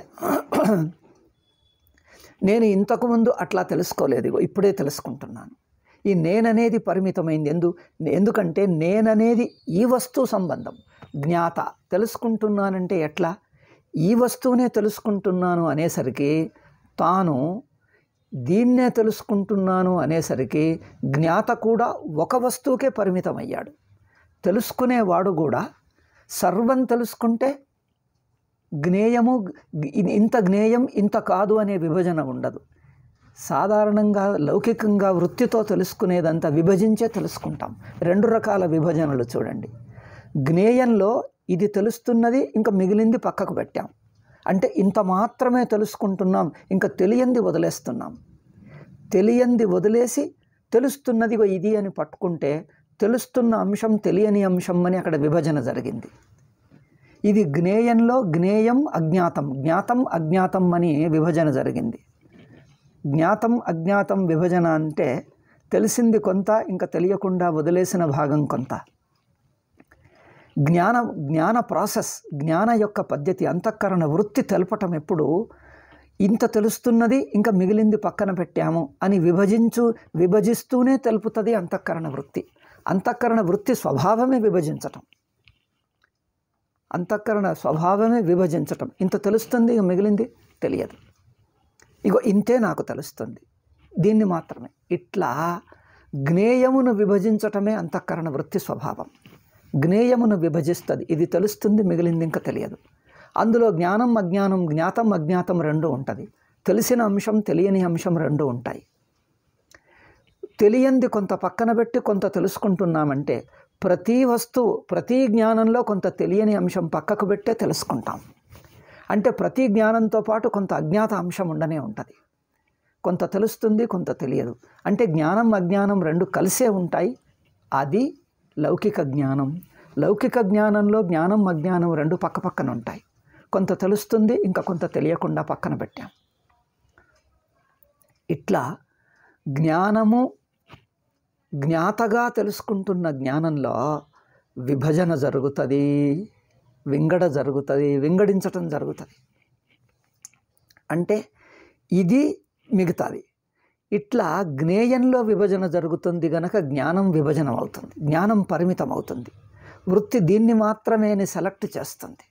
నేను ఇంతకుముందు అట్లా తెలుసుకోలేదు, ఇప్పుడే తెలుసుకుంటున్నాను. ఈ నేననేది పరిమితమైంది. ఎందుకంటే నేననేది ఈ వస్తువు సంబంధం. జ్ఞాత తెలుసుకుంటున్నానంటే ఎట్లా? ఈ వస్తువునే తెలుసుకుంటున్నాను అనేసరికి తాను దీన్నే తెలుసుకుంటున్నాను అనేసరికి జ్ఞాత కూడా ఒక వస్తువుకే పరిమితమయ్యాడు. తెలుసుకునేవాడు కూడా సర్వం తెలుసుకుంటే జ్ఞేయము ఇంత జ్ఞేయం ఇంత కాదు అనే విభజన ఉండదు. సాధారణంగా లౌకికంగా వృత్తితో తెలుసుకునేదంతా విభజించే తెలుసుకుంటాం. రెండు రకాల విభజనలు చూడండి. జ్ఞేయంలో ఇది తెలుస్తున్నది, ఇంకా మిగిలింది పక్కకు పెట్టాం. అంటే ఇంత మాత్రమే తెలుసుకుంటున్నాం, ఇంకా తెలియంది వదిలేస్తున్నాం. తెలియంది వదిలేసి తెలుస్తున్నది ఇది అని పట్టుకుంటే తెలుస్తున్న అంశం తెలియని అంశం అని అక్కడ విభజన జరిగింది. ఇది జ్ఞేయంలో జ్ఞేయం అజ్ఞాతం, జ్ఞాతం అజ్ఞాతం అని విభజన జరిగింది. జ్ఞాతం అజ్ఞాతం విభజన అంటే తెలిసింది కొంత, ఇంకా తెలియకుండా వదిలేసిన భాగం కొంత. జ్ఞాన ప్రాసెస్, జ్ఞాన యొక్క పద్ధతి, అంతఃకరణ వృత్తి తెలపటం ఎప్పుడు ఇంత తెలుస్తున్నది, ఇంకా మిగిలింది పక్కన పెట్టాము అని విభజిస్తూనే తెలుపుతుంది అంతఃకరణ వృత్తి. అంతఃకరణ వృత్తి స్వభావమే విభజించటం. అంతఃకరణ స్వభావమే విభజించటం. ఇంత తెలుస్తుంది, మిగిలింది తెలియదు. ఇంతే నాకు తెలుస్తుంది, దీన్ని మాత్రమే. ఇట్లా జ్ఞేయమును విభజించటమే అంతఃకరణ వృత్తి స్వభావం. జ్ఞేయమును విభజిస్తుంది, ఇది తెలుస్తుంది, మిగిలింది ఇంకా తెలియదు. అందులో జ్ఞానం అజ్ఞానం, జ్ఞాతం అజ్ఞాతం రెండు ఉంటుంది. తెలిసిన అంశం తెలియని అంశం రెండు ఉంటాయి. తెలియంది కొంత పక్కన పెట్టి కొంత తెలుసుకుంటున్నామంటే ప్రతి వస్తువు ప్రతి జ్ఞానంలో కొంత తెలియని అంశం పక్కకు పెట్టే తెలుసుకుంటాం. అంటే ప్రతి జ్ఞానంతో పాటు కొంత అజ్ఞాత అంశం ఉండనే ఉంటుంది. కొంత తెలుస్తుంది, కొంత తెలియదు. అంటే జ్ఞానం అజ్ఞానం రెండు కలిసే ఉంటాయి. అది లౌకిక జ్ఞానం. లౌకిక జ్ఞానంలో జ్ఞానం అజ్ఞానం రెండు పక్క పక్కన ఉంటాయి. కొంత తెలుస్తుంది, ఇంకా కొంత తెలియకుండా పక్కన పెట్టాం. ఇట్లా జ్ఞానము జ్ఞాతగా తెలుసుకుంటున్న జ్ఞానంలో విభజన జరుగుతుంది, వింగడ జరుగుతుంది, వింగడించటం జరుగుతుంది. అంటే ఇది మిగతాది, ఇట్లా జ్ఞేయంలో విభజన జరుగుతుంది గనక జ్ఞానం విభజనం అవుతుంది, జ్ఞానం పరిమితం అవుతుంది. వృత్తి దీన్ని మాత్రమే సెలెక్ట్ చేస్తుంది.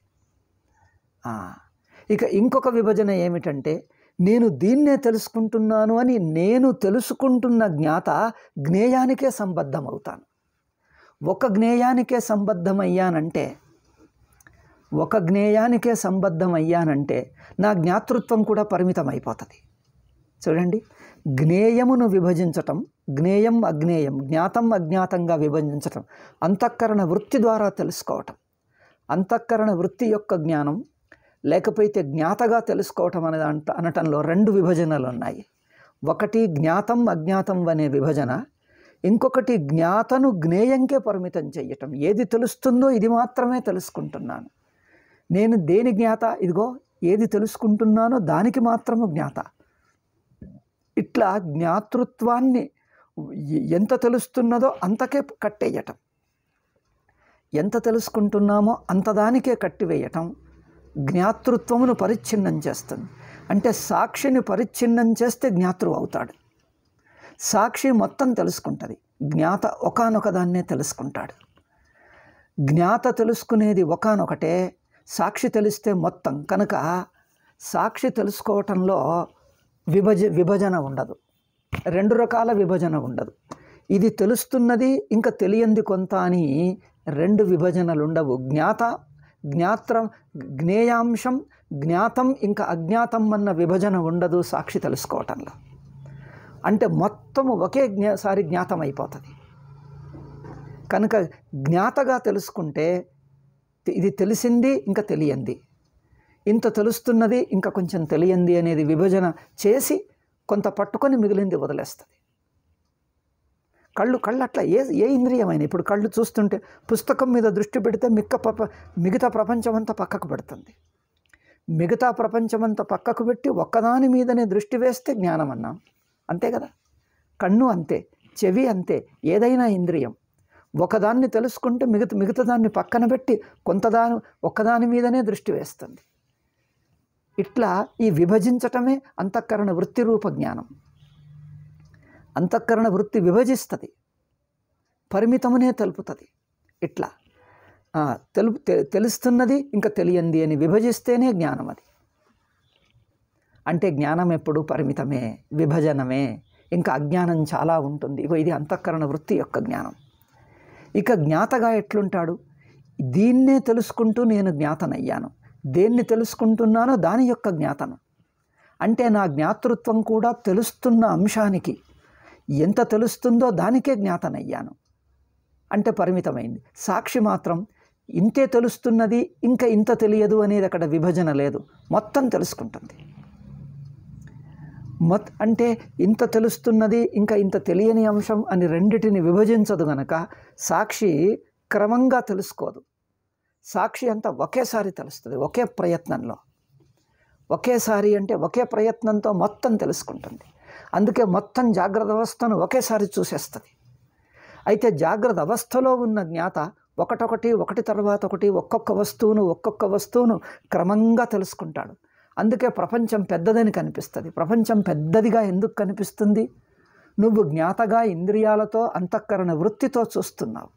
ఇక ఇంకొక విభజన ఏమిటంటే, నేను దీన్నే తెలుసుకుంటున్నాను అని నేను తెలుసుకుంటున్న జ్ఞాత జ్ఞేయానికే సంబద్ధం అవుతాను. ఒక జ్ఞేయానికే సంబద్ధం అయ్యానంటే నా జ్ఞాతృత్వం కూడా పరిమితం అయిపోతుంది. చూడండి, జ్ఞేయమును విభజించటం, జ్ఞేయం అజ్ఞేయం, జ్ఞాతం అజ్ఞాతంగా విభజించటం, అంతఃకరణ వృత్తి ద్వారా తెలుసుకోవటం. అంతఃకరణ వృత్తి యొక్క జ్ఞానం లేకపోతే జ్ఞాతగా తెలుసుకోవటం అనటంలో రెండు విభజనలు ఉన్నాయి. ఒకటి జ్ఞాతం అజ్ఞాతం అనే విభజన, ఇంకొకటి జ్ఞాతను జ్ఞేయంకే పరిమితం చెయ్యటం. ఏది తెలుస్తుందో ఇది మాత్రమే తెలుసుకుంటున్నాను. నేను దేని జ్ఞాత? ఇదిగో ఏది తెలుసుకుంటున్నానో దానికి మాత్రము జ్ఞాత. ఇట్లా జ్ఞాతృత్వాన్ని ఎంత తెలుస్తున్నదో అంతకే కట్టేయటం, ఎంత తెలుసుకుంటున్నామో అంతదానికే కట్టివేయటం జ్ఞాతృత్వమును పరిచ్ఛిన్నం చేస్తుంది. అంటే సాక్షిని పరిచ్ఛిన్నం చేస్తే జ్ఞాతృ అవుతాడు. సాక్షి మొత్తం తెలుసుకుంటుంది, జ్ఞాత ఒకానొక దాన్నే తెలుసుకుంటాడు. జ్ఞాత తెలుసుకునేది ఒకానొకటే, సాక్షి తెలిస్తే మొత్తం. కనుక సాక్షి తెలుసుకోవటంలో విభజన ఉండదు, రెండు రకాల విభజన ఉండదు. ఇది తెలుస్తున్నది ఇంకా తెలియంది కొంత అని రెండు విభజనలు ఉండవు. జ్ఞేయాంశం, జ్ఞాతం ఇంకా అజ్ఞాతం అన్న విభజన ఉండదు సాక్షి తెలుసుకోవటంలో. అంటే మొత్తము ఒకేసారి జ్ఞాతం అయిపోతుంది. కనుక జ్ఞాతగా తెలుసుకుంటే ఇది తెలిసింది ఇంకా తెలియంది, ఇంత తెలుస్తున్నది ఇంకా కొంచెం తెలియంది అనేది విభజన చేసి కొంత పట్టుకొని మిగిలింది వదిలేస్తుంది. కళ్ళు అట్లా ఏ ఇంద్రియమైన, ఇప్పుడు కళ్ళు చూస్తుంటే పుస్తకం మీద దృష్టి పెడితే మిగతా ప్రపంచం అంతా పక్కకు పెడుతుంది. మిగతా ప్రపంచమంతా పక్కకు పెట్టి ఒక్కదాని మీదనే దృష్టి వేస్తే జ్ఞానం అన్నాం. అంతే కదా, కన్ను అంతే, చెవి అంతే, ఏదైనా ఇంద్రియం ఒకదాన్ని తెలుసుకుంటే మిగతా దాన్ని పక్కన పెట్టి ఒక్కదాని మీదనే దృష్టి వేస్తుంది. ఇట్లా ఈ విభజించటమే అంతఃకరణ వృత్తి రూప జ్ఞానం. అంతఃకరణ వృత్తి విభజిస్తుంది, పరిమితమునే తెలుపుతుంది. ఇట్లా తెలుస్తున్నది ఇంకా తెలియంది అని విభజిస్తేనే జ్ఞానం అది. అంటే జ్ఞానం ఎప్పుడు పరిమితమే, విభజనమే. ఇంకా అజ్ఞానం చాలా ఉంటుంది. ఇది అంతఃకరణ వృత్తి యొక్క జ్ఞానం. ఇక జ్ఞాతగా ఎట్లుంటాడు? దీన్నే తెలుసుకుంటూ నేను జ్ఞాతనయ్యాను, దేన్ని తెలుసుకుంటున్నానో దాని యొక్క జ్ఞాతను. అంటే నా జ్ఞాతృత్వం కూడా తెలుస్తున్న అంశానికి ఎంత తెలుస్తుందో దానికే జ్ఞాతనయ్యాను. అంటే పరిమితమైంది. సాక్షి మాత్రం ఇంతే తెలుస్తున్నది ఇంకా ఇంత తెలియదు అనేది అక్కడ విభజన లేదు, మొత్తం తెలుసుకుంటుంది. అంటే ఇంత తెలుస్తున్నది ఇంకా ఇంత తెలియని అంశం అని రెండిటిని విభజించదు గనక సాక్షి క్రమంగా తెలుసుకోదు. సాక్షి అంతా ఒకేసారి తెలుస్తుంది, ఒకే ప్రయత్నంలో. ఒకేసారి అంటే ఒకే ప్రయత్నంతో మొత్తం తెలుసుకుంటుంది. అందుకే మొత్తం జాగ్రత్త అవస్థను ఒకేసారి చూసేస్తుంది. అయితే జాగ్రత్త అవస్థలో ఉన్న జ్ఞాత ఒకటి తర్వాత ఒకటి ఒక్కొక్క వస్తువును క్రమంగా తెలుసుకుంటాడు. అందుకే ప్రపంచం పెద్దదని కనిపిస్తుంది. ప్రపంచం పెద్దదిగా ఎందుకు కనిపిస్తుంది? నువ్వు జ్ఞాతగా ఇంద్రియాలతో అంతఃకరణ వృత్తితో చూస్తున్నావు,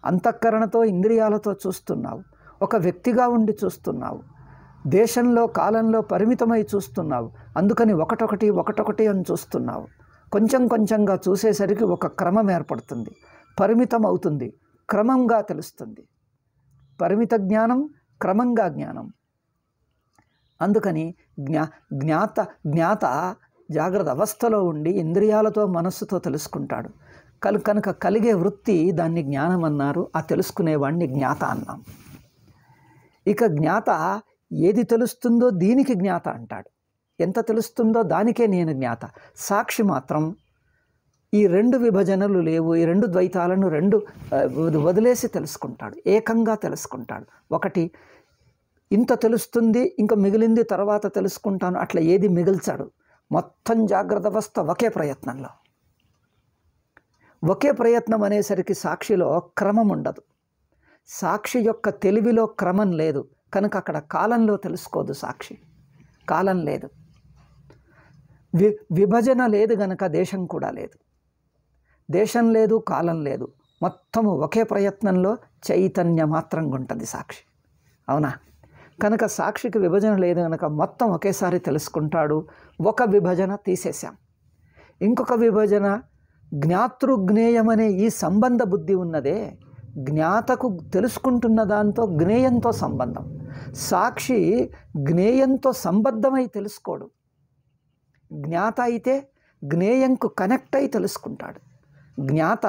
అంతఃకరణతో ఇంద్రియాలతో చూస్తున్నావు, ఒక వ్యక్తిగా ఉండి చూస్తున్నావు, దేశంలో కాలంలో పరిమితమై చూస్తున్నావు. అందుకని ఒకటొకటి అని చూస్తున్నావు. కొంచెంగా చూసేసరికి ఒక క్రమం ఏర్పడుతుంది, పరిమితం అవుతుంది, క్రమంగా తెలుస్తుంది. పరిమిత జ్ఞానం, క్రమంగా జ్ఞానం. అందుకని జ్ఞాత జాగ్రత్త అవస్థలో ఉండి ఇంద్రియాలతో మనస్సుతో తెలుసుకుంటాడు. కనుక కలిగే వృత్తి దాన్ని జ్ఞానం అన్నారు. ఆ తెలుసుకునేవాడిని జ్ఞాత అన్నాం. ఇక జ్ఞాత ఏది తెలుస్తుందో దీనికి జ్ఞాత అంటాడు. ఎంత తెలుస్తుందో దానికే నేను జ్ఞాత. సాక్షి మాత్రం ఈ రెండు విభజనలు లేవు, ఈ రెండు ద్వైతాలను వదిలేసి తెలుసుకుంటాడు, ఏకంగా తెలుసుకుంటాడు. ఒకటి ఇంత తెలుస్తుంది ఇంకా మిగిలింది తర్వాత తెలుసుకుంటాను అట్లా ఏది మిగిల్చాడు. మొత్తం జాగ్రత్త అవస్థ ఒకే ప్రయత్నంలో. ఒకే ప్రయత్నం అనేసరికి సాక్షిలో క్రమం ఉండదు. సాక్షి యొక్క తెలివిలో క్రమం లేదు కనుక అక్కడ కాలంలో తెలుసుకోదు సాక్షి. కాలం లేదు. విభజన లేదు గనక దేశం కూడా లేదు. దేశం లేదు, కాలం లేదు, మొత్తము ఒకే ప్రయత్నంలో చైతన్య మాత్రంగా ఉంటుంది సాక్షి. అవునా? కనుక సాక్షికి విభజన లేదు కనుక మొత్తం ఒకేసారి తెలుసుకుంటాడు. ఒక విభజన తీసేశాం. ఇంకొక విభజన జ్ఞాతృజ్ఞేయం అనే ఈ సంబంధ బుద్ధి ఉన్నదే, జ్ఞాతకు తెలుసుకుంటున్న దాంతో జ్ఞేయంతో సంబంధం. సాక్షి జ్ఞేయంతో సంబద్ధమై తెలుసుకోడు. జ్ఞాత అయితే జ్ఞేయంకు కనెక్ట్ అయి తెలుసుకుంటాడు. జ్ఞాత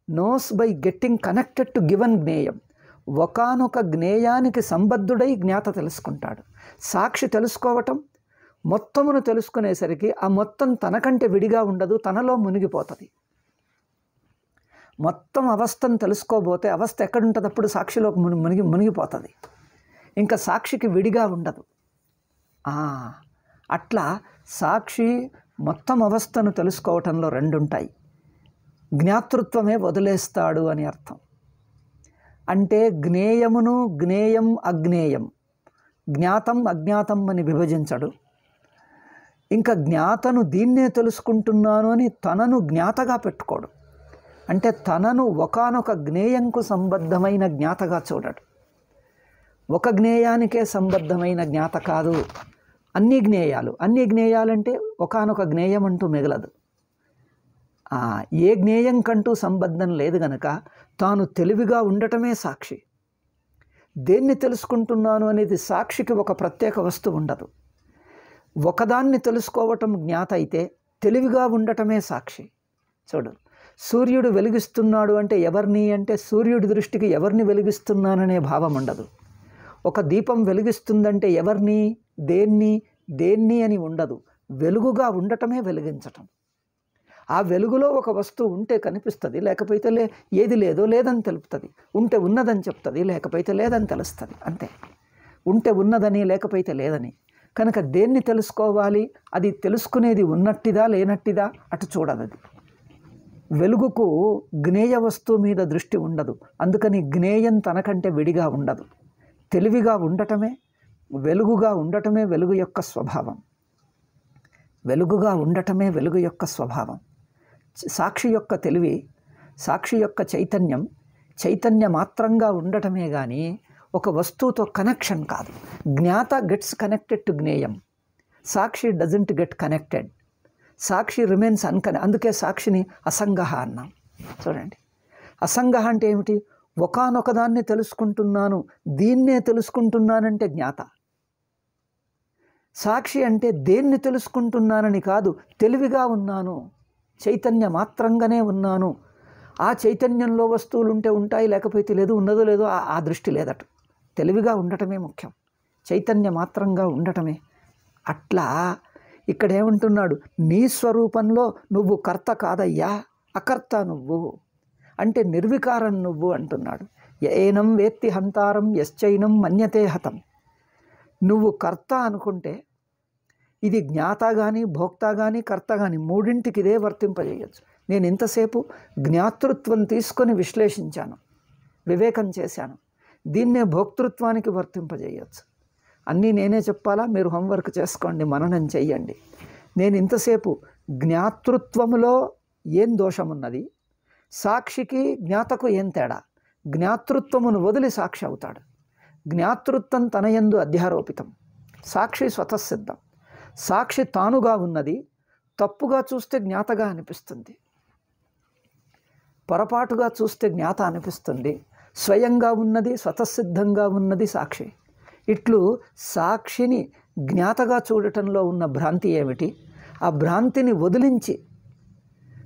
knows by getting connected to given జ్ఞేయం. ఒకానొక జ్ఞేయానికి సంబద్ధుడై జ్ఞాత తెలుసుకుంటాడు. సాక్షి తెలుసుకోవటం మొత్తమును తెలుసుకునేసరికి ఆ మొత్తం తనకంటే విడిగా ఉండదు, తనలో మునిగిపోతుంది. మొత్తం అవస్థను తెలుసుకోబోతే అవస్థ ఎక్కడుంటుంది? అప్పుడు సాక్షిలోకి మునిగిపోతుంది. ఇంకా సాక్షికి విడిగా ఉండదు. అట్లా సాక్షి మొత్తం అవస్థను తెలుసుకోవటంలో రెండు ఉంటాయి. జ్ఞాతృత్వమే వదిలేస్తాడు అని అర్థం. అంటే జ్ఞేయమును జ్ఞేయం అజ్ఞేయం, జ్ఞాతం అజ్ఞాతం అని విభజించడు. ఇంకా జ్ఞాతను దీన్నే తెలుసుకుంటున్నాను అని తనను జ్ఞాతగా పెట్టుకోడు. అంటే తనను ఒకానొక జ్ఞేయంకు సంబద్ధమైన జ్ఞాతగా చూడడు. ఒక జ్ఞేయానికే సంబద్ధమైన జ్ఞాత కాదు, అన్ని జ్ఞేయాలు. అన్ని జ్ఞేయాలంటే ఒకానొక జ్ఞేయం అంటూ మిగలదు. ఏ జ్ఞేయం కంటూ సంబద్ధం లేదు గనక తాను తెలివిగా ఉండటమే సాక్షి. దేన్ని తెలుసుకుంటున్నాను అనేది సాక్షికి ఒక ప్రత్యేక వస్తువు ఉండదు. ఒకదాన్ని తెలుసుకోవటం జ్ఞాత అయితే తెలివిగా ఉండటమే సాక్షి. చూడు, సూర్యుడు వెలిగిస్తున్నాడు అంటే ఎవరిని అంటే సూర్యుడి దృష్టికి ఎవరిని వెలిగిస్తున్నాననే భావం ఉండదు. ఒక దీపం వెలిగిస్తుందంటే ఎవరిని, దేన్ని అని ఉండదు. వెలుగుగా ఉండటమే వెలిగించటం. ఆ వెలుగులో ఒక వస్తువు ఉంటే కనిపిస్తుంది, లేకపోతే ఏది లేదో లేదని తెలుపుతుంది. ఉంటే ఉన్నదని చెప్తుంది, లేకపోతే లేదని తెలుస్తుంది. అంతే. ఉంటే ఉన్నదని, లేకపోతే లేదని. కనుక దేన్ని తెలుసుకోవాలి? అది తెలుసుకునేది ఉన్నట్టిదా లేనట్టిదా అటు చూడదు. అది వెలుగుకు జ్ఞేయ వస్తువు మీద దృష్టి ఉండదు. అందుకని జ్ఞేయం తనకంటే విడిగా ఉండదు. తెలివిగా ఉండటమే, వెలుగుగా ఉండటమే వెలుగు యొక్క స్వభావం. వెలుగుగా ఉండటమే వెలుగు యొక్క స్వభావం. సాక్షి యొక్క తెలివి, సాక్షి యొక్క చైతన్య మాత్రంగా ఉండటమే కానీ ఒక వస్తువుతో కనెక్షన్ కాదు. జ్ఞాత గెట్స్ కనెక్టెడ్ టు జ్ఞేయం, సాక్షి డజంట్ గెట్ కనెక్టెడ్. సాక్షి రిమైన్స్ అందుకే సాక్షిని అసంగహ అన్నాం. చూడండి, అసంగహ అంటే ఏమిటి? ఒకానొక దాన్ని తెలుసుకుంటున్నాను, దీన్నే తెలుసుకుంటున్నానంటే జ్ఞాత. సాక్షి అంటే దేన్ని తెలుసుకుంటున్నానని కాదు, తెలివిగా ఉన్నాను, చైతన్య మాత్రంగానే ఉన్నాను. ఆ చైతన్యంలో వస్తువులు ఉంటే ఉంటాయి, లేకపోతే లేదు, ఉన్నదో లేదో ఆ దృష్టి లేదట. తెలివిగా ఉండటమే ముఖ్యం, చైతన్య మాత్రంగా ఉండటమే. అట్లా ఇక్కడ ఏమంటున్నాడు? నీ స్వరూపంలో నువ్వు కర్త కాదయ్యా, అకర్త నువ్వు, అంటే నిర్వికారం నువ్వు అంటున్నాడు. ఏనం వేత్తి హంతారం యశ్చైనం మన్యతే హతం. నువ్వు కర్త అనుకుంటే ఇది జ్ఞాత కానీ, భోక్త కానీ, కర్త కానీ మూడింటికి ఇదే వర్తింపజేయచ్చు. నేను ఇంతసేపు జ్ఞాతృత్వం తీసుకొని విశ్లేషించాను, వివేకం చేశాను. దీన్నే భోక్తృత్వానికి వర్తింపజేయచ్చు. అన్నీ నేనే చెప్పాలా? మీరు హోంవర్క్ చేసుకోండి, మననం చెయ్యండి. నేను ఇంతసేపు జ్ఞాతృత్వములో ఏం దోషమున్నది, సాక్షికి జ్ఞాతకు ఏం తేడా, జ్ఞాతృత్వమును వదిలి సాక్షి అవుతాడు. జ్ఞాతృత్వం తన యందు అధ్యారోపితం, సాక్షి స్వతసిద్ధం. సాక్షి తానుగా ఉన్నది, తప్పుగా చూస్తే జ్ఞాతగా అనిపిస్తుంది, పొరపాటుగా చూస్తే జ్ఞాత అనిపిస్తుంది. స్వయంగా ఉన్నది, స్వతసిద్ధంగా ఉన్నది సాక్షి. ఇట్లు సాక్షిని జ్ఞాతగా చూడటంలో ఉన్న భ్రాంతి ఏమిటి? ఆ భ్రాంతిని వదిలించి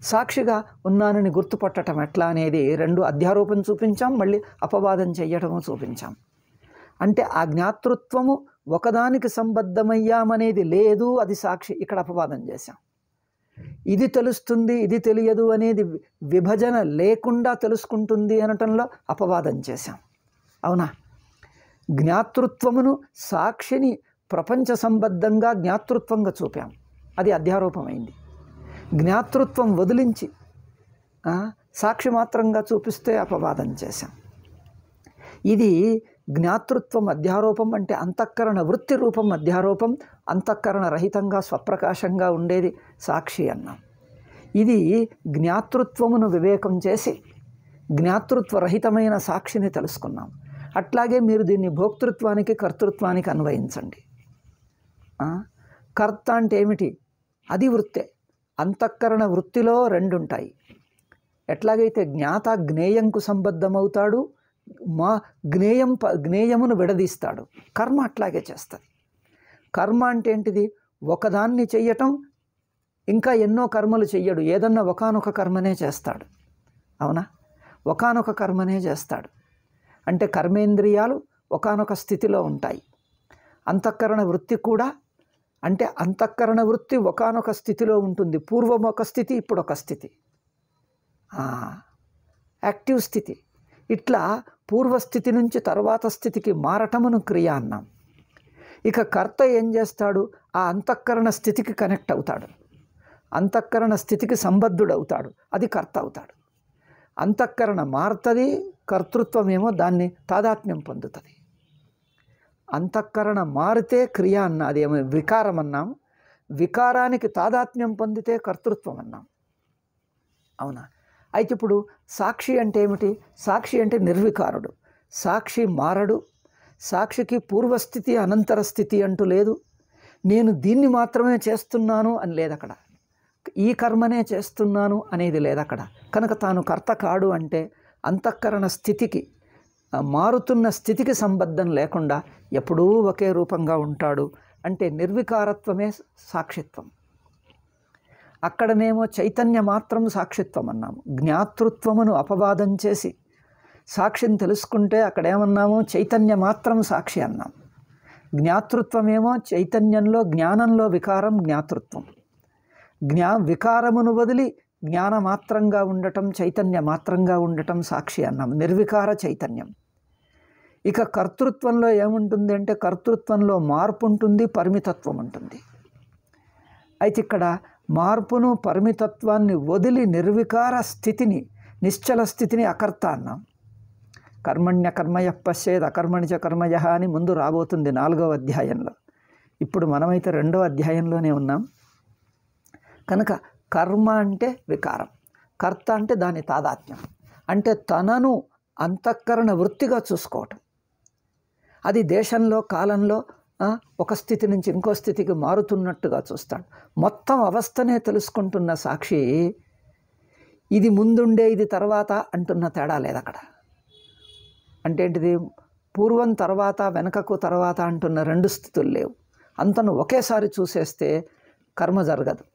సాక్షిగా ఉన్నానని గుర్తుపట్టడం ఎట్లా అనేది రెండు అధ్యారోపణ చూపించాం, మళ్ళీ అపవాదం చెయ్యటము చూపించాం. అంటే ఆ జ్ఞాతృత్వము ఒకదానికి సంబద్ధమయ్యామనేది లేదు, అది సాక్షి. ఇక్కడ అపవాదం చేశాం. ఇది తెలుస్తుంది, ఇది తెలియదు అనేది విభజన లేకుండా తెలుసుకుంటుంది అనటంలో అపవాదం చేశాం. అవునా? జ్ఞాతృత్వమును, సాక్షిని ప్రపంచ సంబద్ధంగా జ్ఞాతృత్వంగా చూపాం, అది అధ్యారోపమైంది. జ్ఞాతృత్వం వదిలించి సాక్షి మాత్రంగా చూపిస్తే అపవాదం చేశాం. ఇది జ్ఞాతృత్వం అధ్యారోపం అంటే అంతఃకరణ వృత్తి రూపం అధ్యారోపం, అంతఃకరణ రహితంగా స్వప్రకాశంగా ఉండేది సాక్షి అన్నాం. ఇది జ్ఞాతృత్వమును వివేకం చేసి జ్ఞాతృత్వరహితమైన సాక్షిని తెలుసుకున్నాం. అట్లాగే మీరు దీన్ని భోక్తృత్వానికి కర్తృత్వానికి అన్వయించండి. కర్త అంటే ఏమిటి? అది వృత్తే. అంతఃకరణ వృత్తిలో రెండు ఉంటాయి. ఎట్లాగైతే జ్ఞాత జ్ఞేయంకు సంబద్ధమవుతాడు, జ్ఞేయమును విడదీస్తాడు, కర్మ అట్లాగే చేస్తుంది. కర్మ అంటే ఏంటిది? ఒకదాన్ని చెయ్యటం, ఇంకా ఎన్నో కర్మలు చెయ్యడు, ఏదన్నా ఒకానొక కర్మనే చేస్తాడు. అవునా? ఒకానొక కర్మనే చేస్తాడు. అంటే కర్మేంద్రియాలు ఒకానొక స్థితిలో ఉంటాయి. అంతఃకరణ వృత్తి కూడా అంటే అంతఃకరణ వృత్తి ఒకానొక స్థితిలో ఉంటుంది. పూర్వం ఒక స్థితి, ఇప్పుడు ఒక స్థితి, యాక్టివ్ స్థితి. ఇట్లా పూర్వస్థితి నుంచి తర్వాత స్థితికి మారటమును క్రియ అన్నాం. ఇక కర్త ఏం చేస్తాడు? ఆ అంతఃకరణ స్థితికి కనెక్ట్ అవుతాడు, అంతఃకరణ స్థితికి సంబద్ధుడవుతాడు, అది కర్త అవుతాడు. అంతఃకరణ మారుతుంది, కర్తృత్వం ఏమో దాన్ని తాదాత్మ్యం పొందుతుంది. అంతఃకరణ మారితే క్రియ అన్నా, అదేమో వికారం అన్నాం. వికారానికి తాదాత్మ్యం పొందితే కర్తృత్వం అన్నాం. అవునా? అయితే ఇప్పుడు సాక్షి అంటే ఏమిటి? సాక్షి అంటే నిర్వికారుడు. సాక్షి మారడు. సాక్షికి పూర్వస్థితి అనంతర స్థితి అంటూ లేదు. నేను దీన్ని మాత్రమే చేస్తున్నాను అని లేదు అక్కడ. ఈ కర్మనే చేస్తున్నాను అనేది లేదు అక్కడ. కనుక తాను కర్త కాడు అంటే అంతఃకరణ స్థితికి, మారుతున్న స్థితికి సంబద్ధం లేకుండా ఎప్పుడూ ఒకే రూపంగా ఉంటాడు. అంటే నిర్వికారత్వమే సాక్షిత్వం. అక్కడనేమో చైతన్య మాత్రం సాక్షిత్వం అన్నాము. జ్ఞాతృత్వమును అపవాదం చేసి సాక్షిని తెలుసుకుంటే అక్కడేమన్నాము? చైతన్య మాత్రం సాక్షి అన్నాం. జ్ఞాతృత్వమేమో చైతన్యంలో, జ్ఞానంలో వికారం జ్ఞాతృత్వం. వికారమును వదిలి జ్ఞానమాత్రంగా ఉండటం, చైతన్య మాత్రంగా ఉండటం సాక్షి అన్నాం. నిర్వికార చైతన్యం. ఇక కర్తృత్వంలో ఏముంటుంది అంటే కర్తృత్వంలో మార్పు ఉంటుంది, పరిమితత్వం ఉంటుంది. అయితే ఇక్కడ మార్పును పరిమితత్వాన్ని వదిలి నిర్వికార స్థితిని, నిశ్చల స్థితిని అకర్త అన్నాం. కర్మణ్య కర్మయ పశ్చేద్ అకర్మణిచ కర్మయ అని ముందు రాబోతుంది 4వ అధ్యాయంలో. ఇప్పుడు మనమైతే 2వ అధ్యాయంలోనే ఉన్నాం. కనుక కర్మ అంటే వికారం, కర్త అంటే దాని తాదాత్మ్యం, అంటే తనను అంతఃకరణ వృత్తిగా చూసుకోవటం. అది దేశంలో, కాలంలో ఒక స్థితి నుంచి ఇంకో స్థితికి మారుతున్నట్టుగా చూస్తాడు. మొత్తం అవస్థనే తెలుసుకుంటున్న సాక్షి ఇది ముందుండే ఇది తర్వాత అంటున్న తేడా లేదు అక్కడ. అంటే ఏంటిది? పూర్వం తర్వాత, వెనకకు తర్వాత అంటున్న రెండు స్థితులు లేవు. అంతను ఒకేసారి చూసేస్తే కర్మ జరగదు.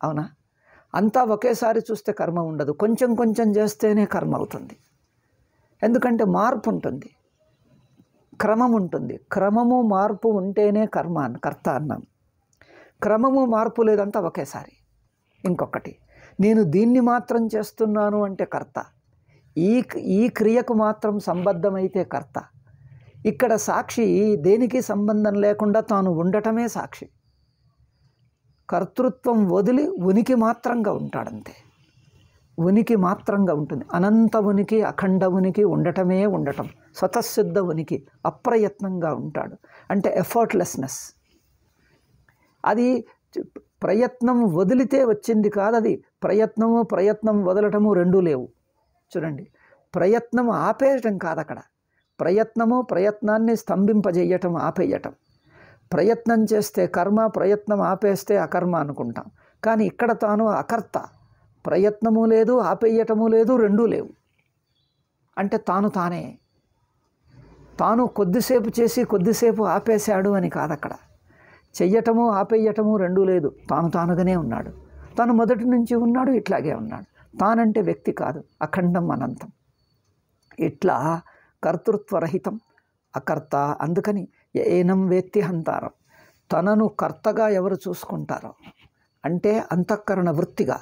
అవునా? అంతా ఒకేసారి చూస్తే కర్మ ఉండదు. కొంచెం కొంచెం చేస్తేనే కర్మ అవుతుంది. ఎందుకంటే మార్పు ఉంటుంది, క్రమం ఉంటుంది. క్రమము మార్పు ఉంటేనే కర్త అన్నాం. క్రమము మార్పు లేదంతా ఒకేసారి. ఇంకొకటి, నేను దీన్ని మాత్రం చేస్తున్నాను అంటే కర్త. ఈ క్రియకు మాత్రం సంబద్ధమైతే కర్త. ఇక్కడ సాక్షి దేనికి సంబంధం లేకుండా తాను ఉండటమే సాక్షి. కర్తృత్వం వదిలి ఉనికి మాత్రంగా ఉంటాడంతే. ఉనికి మాత్రంగా ఉంటుంది. అనంత ఉనికి, అఖండ ఉనికి, ఉండటమే ఉండటం, స్వతసిద్ధ ఉనికి, అప్రయత్నంగా ఉంటాడు. అంటే ఎఫర్ట్లెస్నెస్. అది ప్రయత్నం వదిలితే వచ్చింది కాదు. అది ప్రయత్నం వదలటము రెండూ లేవు. చూడండి, ప్రయత్నం ఆపేయటం కాదు అక్కడ. ప్రయత్నాన్ని స్తంభింపజేయటం, ఆపేయటం. ప్రయత్నం చేస్తే కర్మ, ప్రయత్నం ఆపేస్తే అకర్మ అనుకుంటాం. కానీ ఇక్కడ తాను అకర్త. ప్రయత్నము లేదు, ఆపేయటము లేదు, రెండూ లేవు. అంటే తాను కొద్దిసేపు చేసి కొద్దిసేపు ఆపేశాడు అని కాదు అక్కడ. చెయ్యటము ఆపేయటము రెండూ లేదు. తానుగానే ఉన్నాడు. తాను మొదటి నుంచి ఉన్నాడు, ఇట్లాగే ఉన్నాడు. తానంటే వ్యక్తి కాదు, అఖండం, అనంతం. ఇట్లా కర్తృత్వరహితం, అకర్త. అందుకని ఏనం వేత్తి హంతారం. తనను కర్తగా ఎవరు చూసుకుంటారో అంటే అంతఃకరణ వృత్తిగా,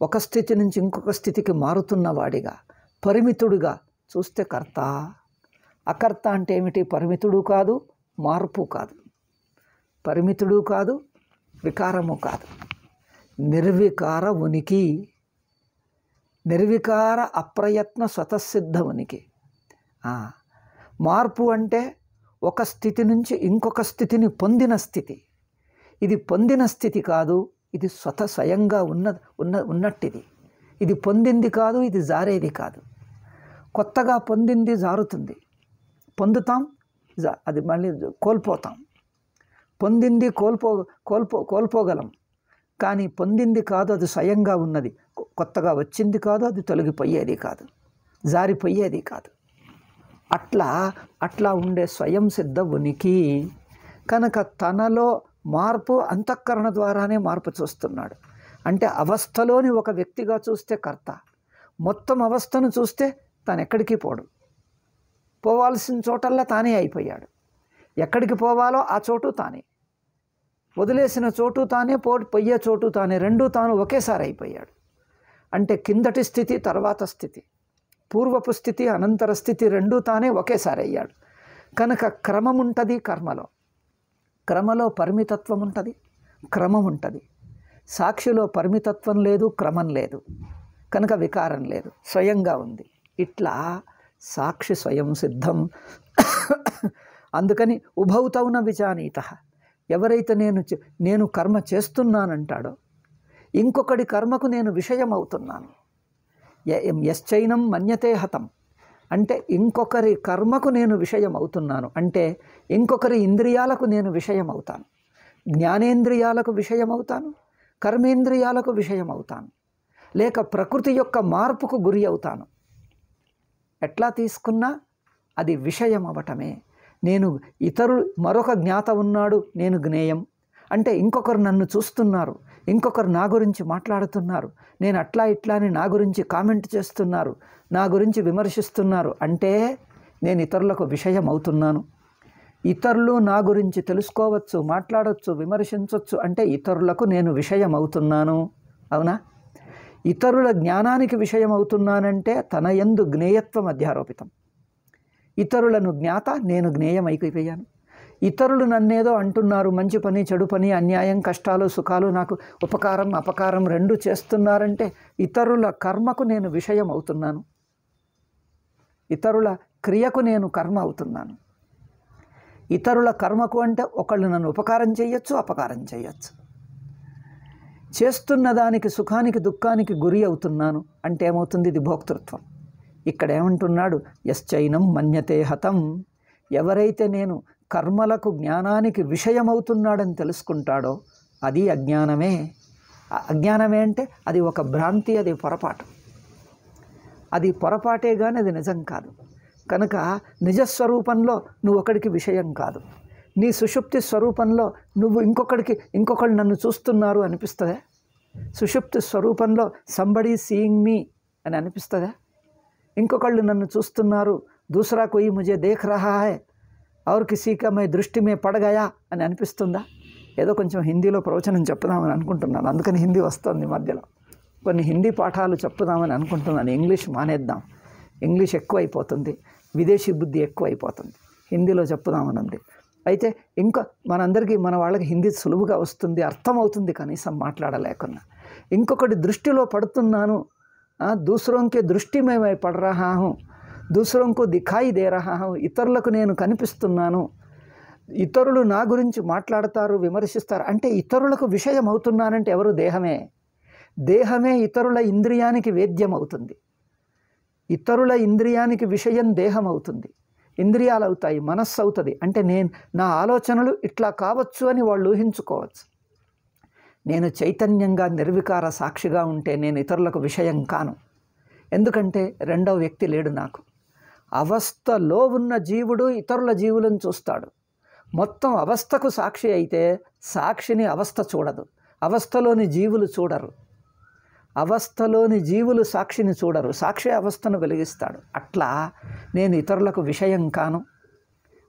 ఒక స్థితి నుంచి ఇంకొక స్థితికి మారుతున్నవాడిగా, పరిమితుడిగా చూస్తే కర్త. అకర్త అంటే ఏమిటి? పరిమితుడు కాదు, మార్పు కాదు. పరిమితుడు కాదు, వికారము కాదు. నిర్వికార ఉనికి, నిర్వికార అప్రయత్న స్వతసిద్ధ ఉనికి. మార్పు అంటే ఒక స్థితి నుంచి ఇంకొక స్థితిని పొందిన స్థితి. ఇది పొందిన స్థితి కాదు, ఇది స్వయంగా ఉన్నట్టిది. ఇది పొందింది కాదు, ఇది జారేది కాదు. కొత్తగా పొందింది జారుతుంది, పొందుతాం, అది మళ్ళీ కోల్పోతాం. పొందింది కోల్పోగలం, కానీ పొందింది కాదు, అది స్వయంగా ఉన్నది. కొత్తగా వచ్చింది కాదు, అది తొలగిపోయేది కాదు, జారిపోయేది కాదు. అట్లా ఉండే స్వయం సిద్ధ ఉనికి. కనుక తనలో మార్పు అంతఃకరణ ద్వారానే మార్పు చూస్తున్నాడు. అంటే అవస్థలోని ఒక వ్యక్తిగా చూస్తే కర్త, మొత్తం అవస్థను చూస్తే తాను ఎక్కడికి పోడు. పోవాల్సిన చోటల్లా తానే అయిపోయాడు. ఎక్కడికి పోవాలో ఆ చోటు తానే, వదిలేసిన చోటు తానే, పోయే చోటు తానే, రెండూ తాను ఒకేసారి అయిపోయాడు. అంటే కిందటి స్థితి, తర్వాత స్థితి, పూర్వపు స్థితి, అనంతర స్థితి రెండూ తానే ఒకేసారి అయ్యాడు. కనుక క్రమం ఉంటుంది క్రమలో పరిమితత్వం ఉంటుంది, క్రమం ఉంటుంది. సాక్షిలో పరిమితత్వం లేదు, క్రమం లేదు, కనుక వికారం లేదు, స్వయంగా ఉంది. ఇట్లా సాక్షి స్వయం సిద్ధం. అందుకని ఉభౌతౌన విజానీత. ఎవరైతే నేను కర్మ చేస్తున్నానంటాడో ఇంకొకటి కర్మకు నేను విషయం అవుతున్నాను. యశ్చైనం మన్యతే హతం అంటే ఇంకొకరి కర్మకు నేను విషయం అవుతున్నాను. అంటే ఇంకొకరి ఇంద్రియాలకు నేను విషయం అవుతాను, జ్ఞానేంద్రియాలకు విషయం అవుతాను, కర్మేంద్రియాలకు విషయం అవుతాను, లేక ప్రకృతి యొక్క మార్పుకు గురి అవుతాను. ఎట్లా తీసుకున్నా అది విషయం అవ్వటమే. మరొక జ్ఞాత ఉన్నాడు, నేను జ్ఞేయం అంటే ఇంకొకరు నన్ను చూస్తున్నారు, ఇంకొకరు నా గురించి మాట్లాడుతున్నారు, నేను అట్లా ఇట్లా అని నా గురించి కామెంట్ చేస్తున్నారు, నా గురించి విమర్శిస్తున్నారు, అంటే నేను ఇతరులకు విషయం అవుతున్నాను. ఇతరులు నా గురించి తెలుసుకోవచ్చు, మాట్లాడవచ్చు, విమర్శించవచ్చు, అంటే ఇతరులకు నేను విషయం అవుతున్నాను. అవునా? ఇతరుల జ్ఞానానికి విషయం అవుతున్నానంటే తన యందు జ్ఞేయత్వం అధ్యారోపితం. ఇతరులను జ్ఞాత, నేను జ్ఞేయం అయిపోయాను. ఇతరులు నన్నేదో అంటున్నారు, మంచి పని, చెడు పని, అన్యాయం, కష్టాలు, సుఖాలు, నాకు ఉపకారం, అపకారం రెండు చేస్తున్నారంటే ఇతరుల కర్మకు నేను విషయం అవుతున్నాను, ఇతరుల క్రియకు నేను కర్మ అవుతున్నాను. ఇతరుల కర్మకు అంటే ఒకళ్ళు నన్ను ఉపకారం చేయొచ్చు, అపకారం చేయొచ్చు. చేస్తున్న దానికి సుఖానికి దుఃఖానికి గురి అవుతున్నాను అంటే ఏమవుతుంది? ఇది భోక్తృత్వం. ఇక్కడ ఏమంటున్నాడు? యశ్చైనం మన్యతే హతం. ఎవరైతే నేను కర్మలకు జ్ఞానానికి విషయమవుతున్నాడని తెలుసుకుంటాడో అది అజ్ఞానమే. అజ్ఞానమే అంటే అది ఒక భ్రాంతి, అది పొరపాటు. అది పొరపాటే కానీ అది నిజం కాదు. కనుక నిజస్వరూపంలో నువ్వు ఒకడికి విషయం కాదు. నీ సుషుప్తి స్వరూపంలో నువ్వు ఇంకొకళ్ళు నన్ను చూస్తున్నారు అనిపిస్తుందా? సుషుప్తి స్వరూపంలో సంబడి సీయింగ్ మీ అని అనిపిస్తుందా? ఇంకొకళ్ళు నన్ను చూస్తున్నారు, దూసరా కోయి ముజే దేఖ్ రహా హై और किसी का मैं దృష్టి మే పడ గయా అని అనిపిస్తుందా? ఏదో కొంచెం హిందీలో ప్రవచనం చెప్పుదామని అనుకుంటున్నాను, అందుకని హిందీ వస్తుంది మధ్యలో. కొన్ని హిందీ పాఠాలు చెప్పుదామని అనుకుంటున్నాను. ఇంగ్లీష్ మానేద్దాం, ఇంగ్లీష్ ఎక్కువైపోతుంది, విదేశీ బుద్ధి ఎక్కువైపోతుంది, హిందీలో చెప్పుదామని ఉంది. అయితే ఇంకా మనందరికీ, మన వాళ్ళకి హిందీ సులువుగా వస్తుంది, అర్థమవుతుంది, కనీసం మాట్లాడలేకున్నా. ఇంకొకటి దృష్టిలో పడుతున్నాను, దూసరోं के దృష్టి మే मैं పड़ रहा हूँ, दूसरों को दिखाई दे रहा हूँ, ఇతరులకు నేను కనిపిస్తున్నాను. ఇతరులు నా గురించి మాట్లాడతారు, విమర్శిస్తారు, అంటే ఇతరులకు విషయం అవుతున్నానంటే ఎవరు? దేహమే. దేహమే ఇతరుల ఇంద్రియానికి వేద్యం అవుతుంది. ఇతరుల ఇంద్రియానికి విషయం దేహం అవుతుంది, ఇంద్రియాలు అవుతాయి, మనస్సు అవుతుంది. అంటే నా ఆలోచనలు ఇట్లా కావచ్చు అని వాళ్ళు ఊహించుకోవచ్చు. నేను చైతన్యంగా నిర్వికార సాక్షిగా ఉంటే నేను ఇతరులకు విషయం కాను. ఎందుకంటే రెండవ వ్యక్తి లేడు నాకు. అవస్థలో ఉన్న జీవుడు ఇతరుల జీవులను చూస్తాడు. మొత్తం అవస్థకు సాక్షి అయితే సాక్షిని అవస్థ చూడదు, అవస్థలోని జీవులు చూడరు. అవస్థలోని జీవులు సాక్షిని చూడరు, సాక్షి అవస్థను వెలిగిస్తాడు. అట్లా నేను ఇతరులకు విషయం కాను,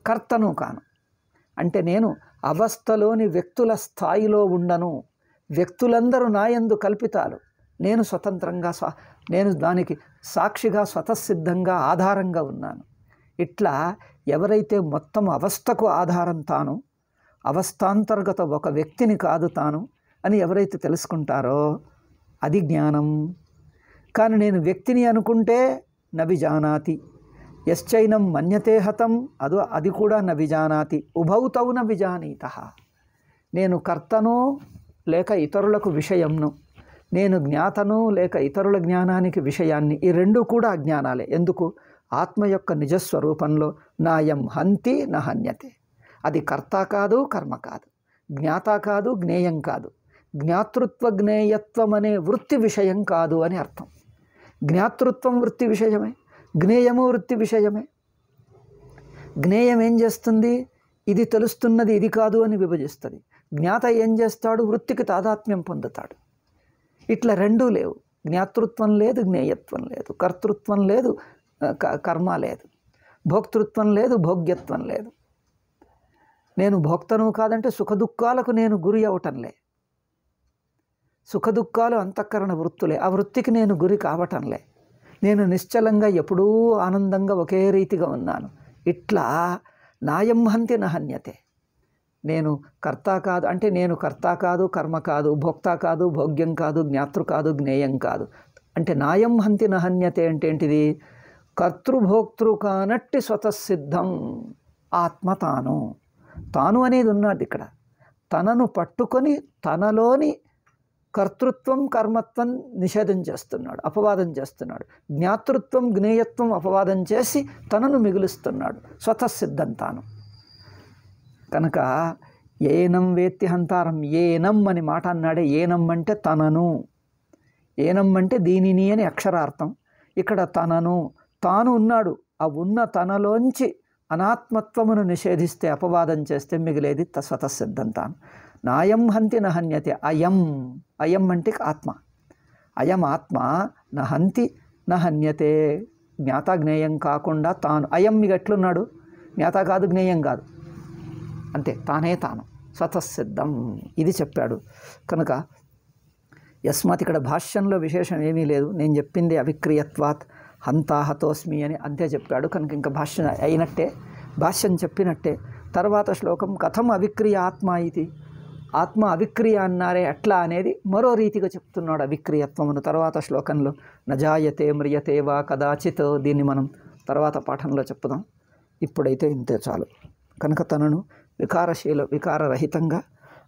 కర్తను కాను. అంటే నేను అవస్థలోని వ్యక్తుల స్థాయిలో ఉండను. వ్యక్తులందరూ నాయందు కల్పితాలు, నేను స్వతంత్రంగా నేను దానికి సాక్షిగా స్వతసిద్ధంగా ఆధారంగా ఉన్నాను. ఇట్లా ఎవరైతే మొత్తం అవస్థకు ఆధారం తాను, అవస్థాంతర్గత ఒక వ్యక్తిని కాదు తాను అని ఎవరైతే తెలుసుకుంటారో అది జ్ఞానం. కానీ నేను వ్యక్తిని అనుకుంటే నవిజానాతి, యశ్చైనం మన్యతే హతం అది కూడా న విజానాతి ఉభౌ తౌ న విజానీతః. నేను కర్తను లేక ఇతరులకు విషయంను, నేను జ్ఞాతను లేక ఇతరుల జ్ఞానానికి విషయాన్ని, ఈ రెండు కూడా అజ్ఞానాలే. ఎందుకు? ఆత్మ యొక్క నిజస్వరూపంలో నాయం హంతి న హన్యతే. అది కర్త కాదు, కర్మ కాదు, జ్ఞాత కాదు, జ్ఞేయం కాదు, జ్ఞాతృత్వ జ్ఞేయత్వం అనే వృత్తి విషయం కాదు అని అర్థం. జ్ఞాతృత్వం వృత్తి విషయమే, జ్ఞేయము వృత్తి విషయమే. జ్ఞేయం ఏం చేస్తుంది? ఇది తెలుస్తున్నది ఇది కాదు అని విభజిస్తుంది. జ్ఞాత ఏం చేస్తాడు? వృత్తికి తాదాత్మ్యం పొందుతాడు. ఇట్లా రెండూ లేవు. జ్ఞాతృత్వం లేదు, జ్ఞేయత్వం లేదు, కర్తృత్వం లేదు, కర్మ లేదు, భోక్తృత్వం లేదు, భోగ్యత్వం లేదు. నేను భోక్తను కాదంటే సుఖదుఖాలకు నేను గురి అవటంలే. సుఖదుఖాలు అంతఃకరణ వృత్తులే, ఆ వృత్తికి నేను గురి కావటంలే. నేను నిశ్చలంగా ఎప్పుడూ ఆనందంగా ఒకే రీతిగా ఉన్నాను. ఇట్లా నాయం హంతి న హన్యతే. నేను కర్త కాదు అంటే నేను కర్త కాదు, కర్మ కాదు, భోక్త కాదు, భోగ్యం కాదు, జ్ఞాతృ కాదు, జ్ఞేయం కాదు. అంటే నాయం హంతి న హన్యతే అంటే ఏంటిది? కర్తృభోక్తృ కానట్టి స్వతసిద్ధం ఆత్మ తాను. తాను అనేది ఉన్నది ఇక్కడ. తనను పట్టుకొని తనలోని కర్తృత్వం కర్మత్వం నిషేధం చేస్తున్నాడు, అపవాదం చేస్తున్నాడు. జ్ఞాతృత్వం జ్ఞేయత్వం అపవాదం చేసి తనను మిగులుస్తున్నాడు. స్వతసిద్ధం తాను. కనుక ఏనం వేత్తి హంతారం, ఏనం అని మాట అన్నాడే. ఏనం అంటే తనను, ఏనం అంటే దీనిని అని అక్షరార్థం. ఇక్కడ తనను, తాను ఉన్నాడు. ఆ ఉన్న తనలోంచి అనాత్మత్వమును నిషేధిస్తే, అపవాదం చేస్తే మిగిలేది స్వతసిద్ధం తాను. నాయం హంతి న హన్యతే. అయం, అయం అంటే ఆత్మ. అయం ఆత్మ న హంతి న హన్యతే. జ్ఞాత జ్ఞేయం కాకుండా తాను. అయం మీకు ఎట్లున్నాడు? జ్ఞాత కాదు, జ్ఞేయం కాదు, అంతే, తానే తాను, స్వతసిద్ధం. ఇది చెప్పాడు. కనుక యస్మాత్ ఇక్కడ భాష్యంలో విశేషం ఏమీ లేదు. నేను చెప్పింది అవిక్రియత్వాత్ హంతాహతోస్మి అని అంతే చెప్పాడు. కనుక ఇంకా భాష్యం అయినట్టే, భాష్యం చెప్పినట్టే. తర్వాత శ్లోకం కథం అవిక్రియ ఆత్మ ఇది. ఆత్మ అవిక్రియ అన్నారే ఎట్లా అనేది మరో రీతిగా చెప్తున్నాడు అవిక్రియత్వమును తర్వాత శ్లోకంలో. నజాయతే మ్రియతే వా కదాచిత్. దీన్ని మనం తర్వాత పాఠంలో చెప్పుదాం. ఇప్పుడైతే ఇంతే చాలు. కనుక తనను వికారరహితంగా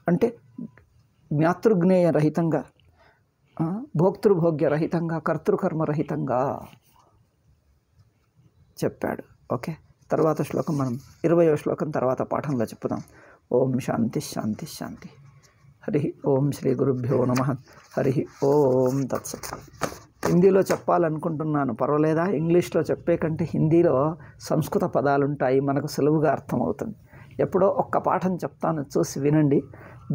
అంటే జ్ఞాతృజ్ఞేయ రహితంగా, భోక్తృభోగ్య రహితంగా, కర్తృకర్మరహితంగా చెప్పాడు. ఓకే, తర్వాత శ్లోకం మనం 20వ శ్లోకం తర్వాత పాఠంలో చెప్పుదాం. ఓం శాంతి శాంతి శాంతి. హరి ఓం శ్రీ గురుభ్యో నమః. హరి ఓం తత్సత్. హిందీలో చెప్పాలనుకుంటున్నాను, పర్వాలేదా? ఇంగ్లీష్లో చెప్పే కంటే హిందీలో సంస్కృత పదాలు ఉంటాయి, మనకు సులువుగా అర్థమవుతుంది. ఎప్పుడో ఒక్క పాఠం చెప్తాను, చూసి వినండి.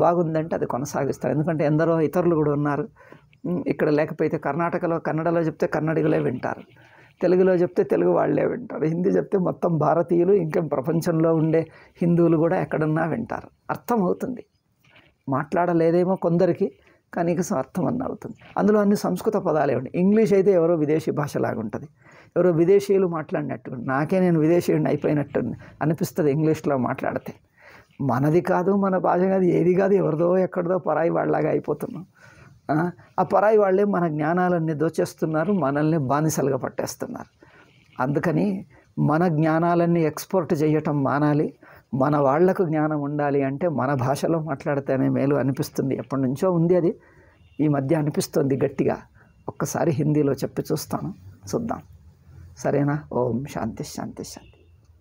బాగుందంటే అది కొనసాగిస్తాను. ఎందుకంటే ఎందరో ఇతరులు కూడా ఉన్నారు. ఇక్కడ లేకపోతే కర్ణాటకలో కన్నడలో చెప్తే కన్నడిగులే వింటారు, తెలుగులో చెప్తే తెలుగు వాళ్ళే వింటారు, హిందీ చెప్తే మొత్తం భారతీయులు ఇంకా ప్రపంచంలో ఉండే హిందువులు కూడా ఎక్కడున్నా వింటారు. అర్థమవుతుంది. మాట్లాడలేదేమో కొందరికి, కనీసం అర్థం అన్న అవుతుంది. అందులో అన్ని సంస్కృత పదాలే ఉంటాయి. ఇంగ్లీష్ అయితే ఎవరో విదేశీ భాషలాగా ఉంటుంది, ఎవరో విదేశీయులు మాట్లాడినట్టు. నాకే నేను విదేశీయుడిని అయిపోయినట్టు అనిపిస్తుంది ఇంగ్లీష్లో మాట్లాడితే. మనది కాదు, మన భాష కాదు, ఏది కాదు, ఎవరిదో ఎక్కడిదో పరాయి వాళ్ళలాగా అయిపోతున్నాం. ఆ పరాయి వాళ్ళే మన జ్ఞానాలన్నీ దోచేస్తున్నారు, మనల్ని బానిసలుగా పట్టేస్తున్నారు. అందుకని మన జ్ఞానాలన్నీ ఎక్స్పోర్ట్ చేయటం మానాలి. మన వాళ్లకు జ్ఞానం ఉండాలి అంటే మన భాషలో మాట్లాడితేనే మేలు అనిపిస్తుంది. ఎప్పటి నుంచో ఉంది అది, ఈ మధ్య అనిపిస్తుంది గట్టిగా. ఒక్కసారి హిందీలో చెప్పి చూస్తాను, చూద్దాం. సరేనా? ఓం శాంతి శాంతి శాంతి.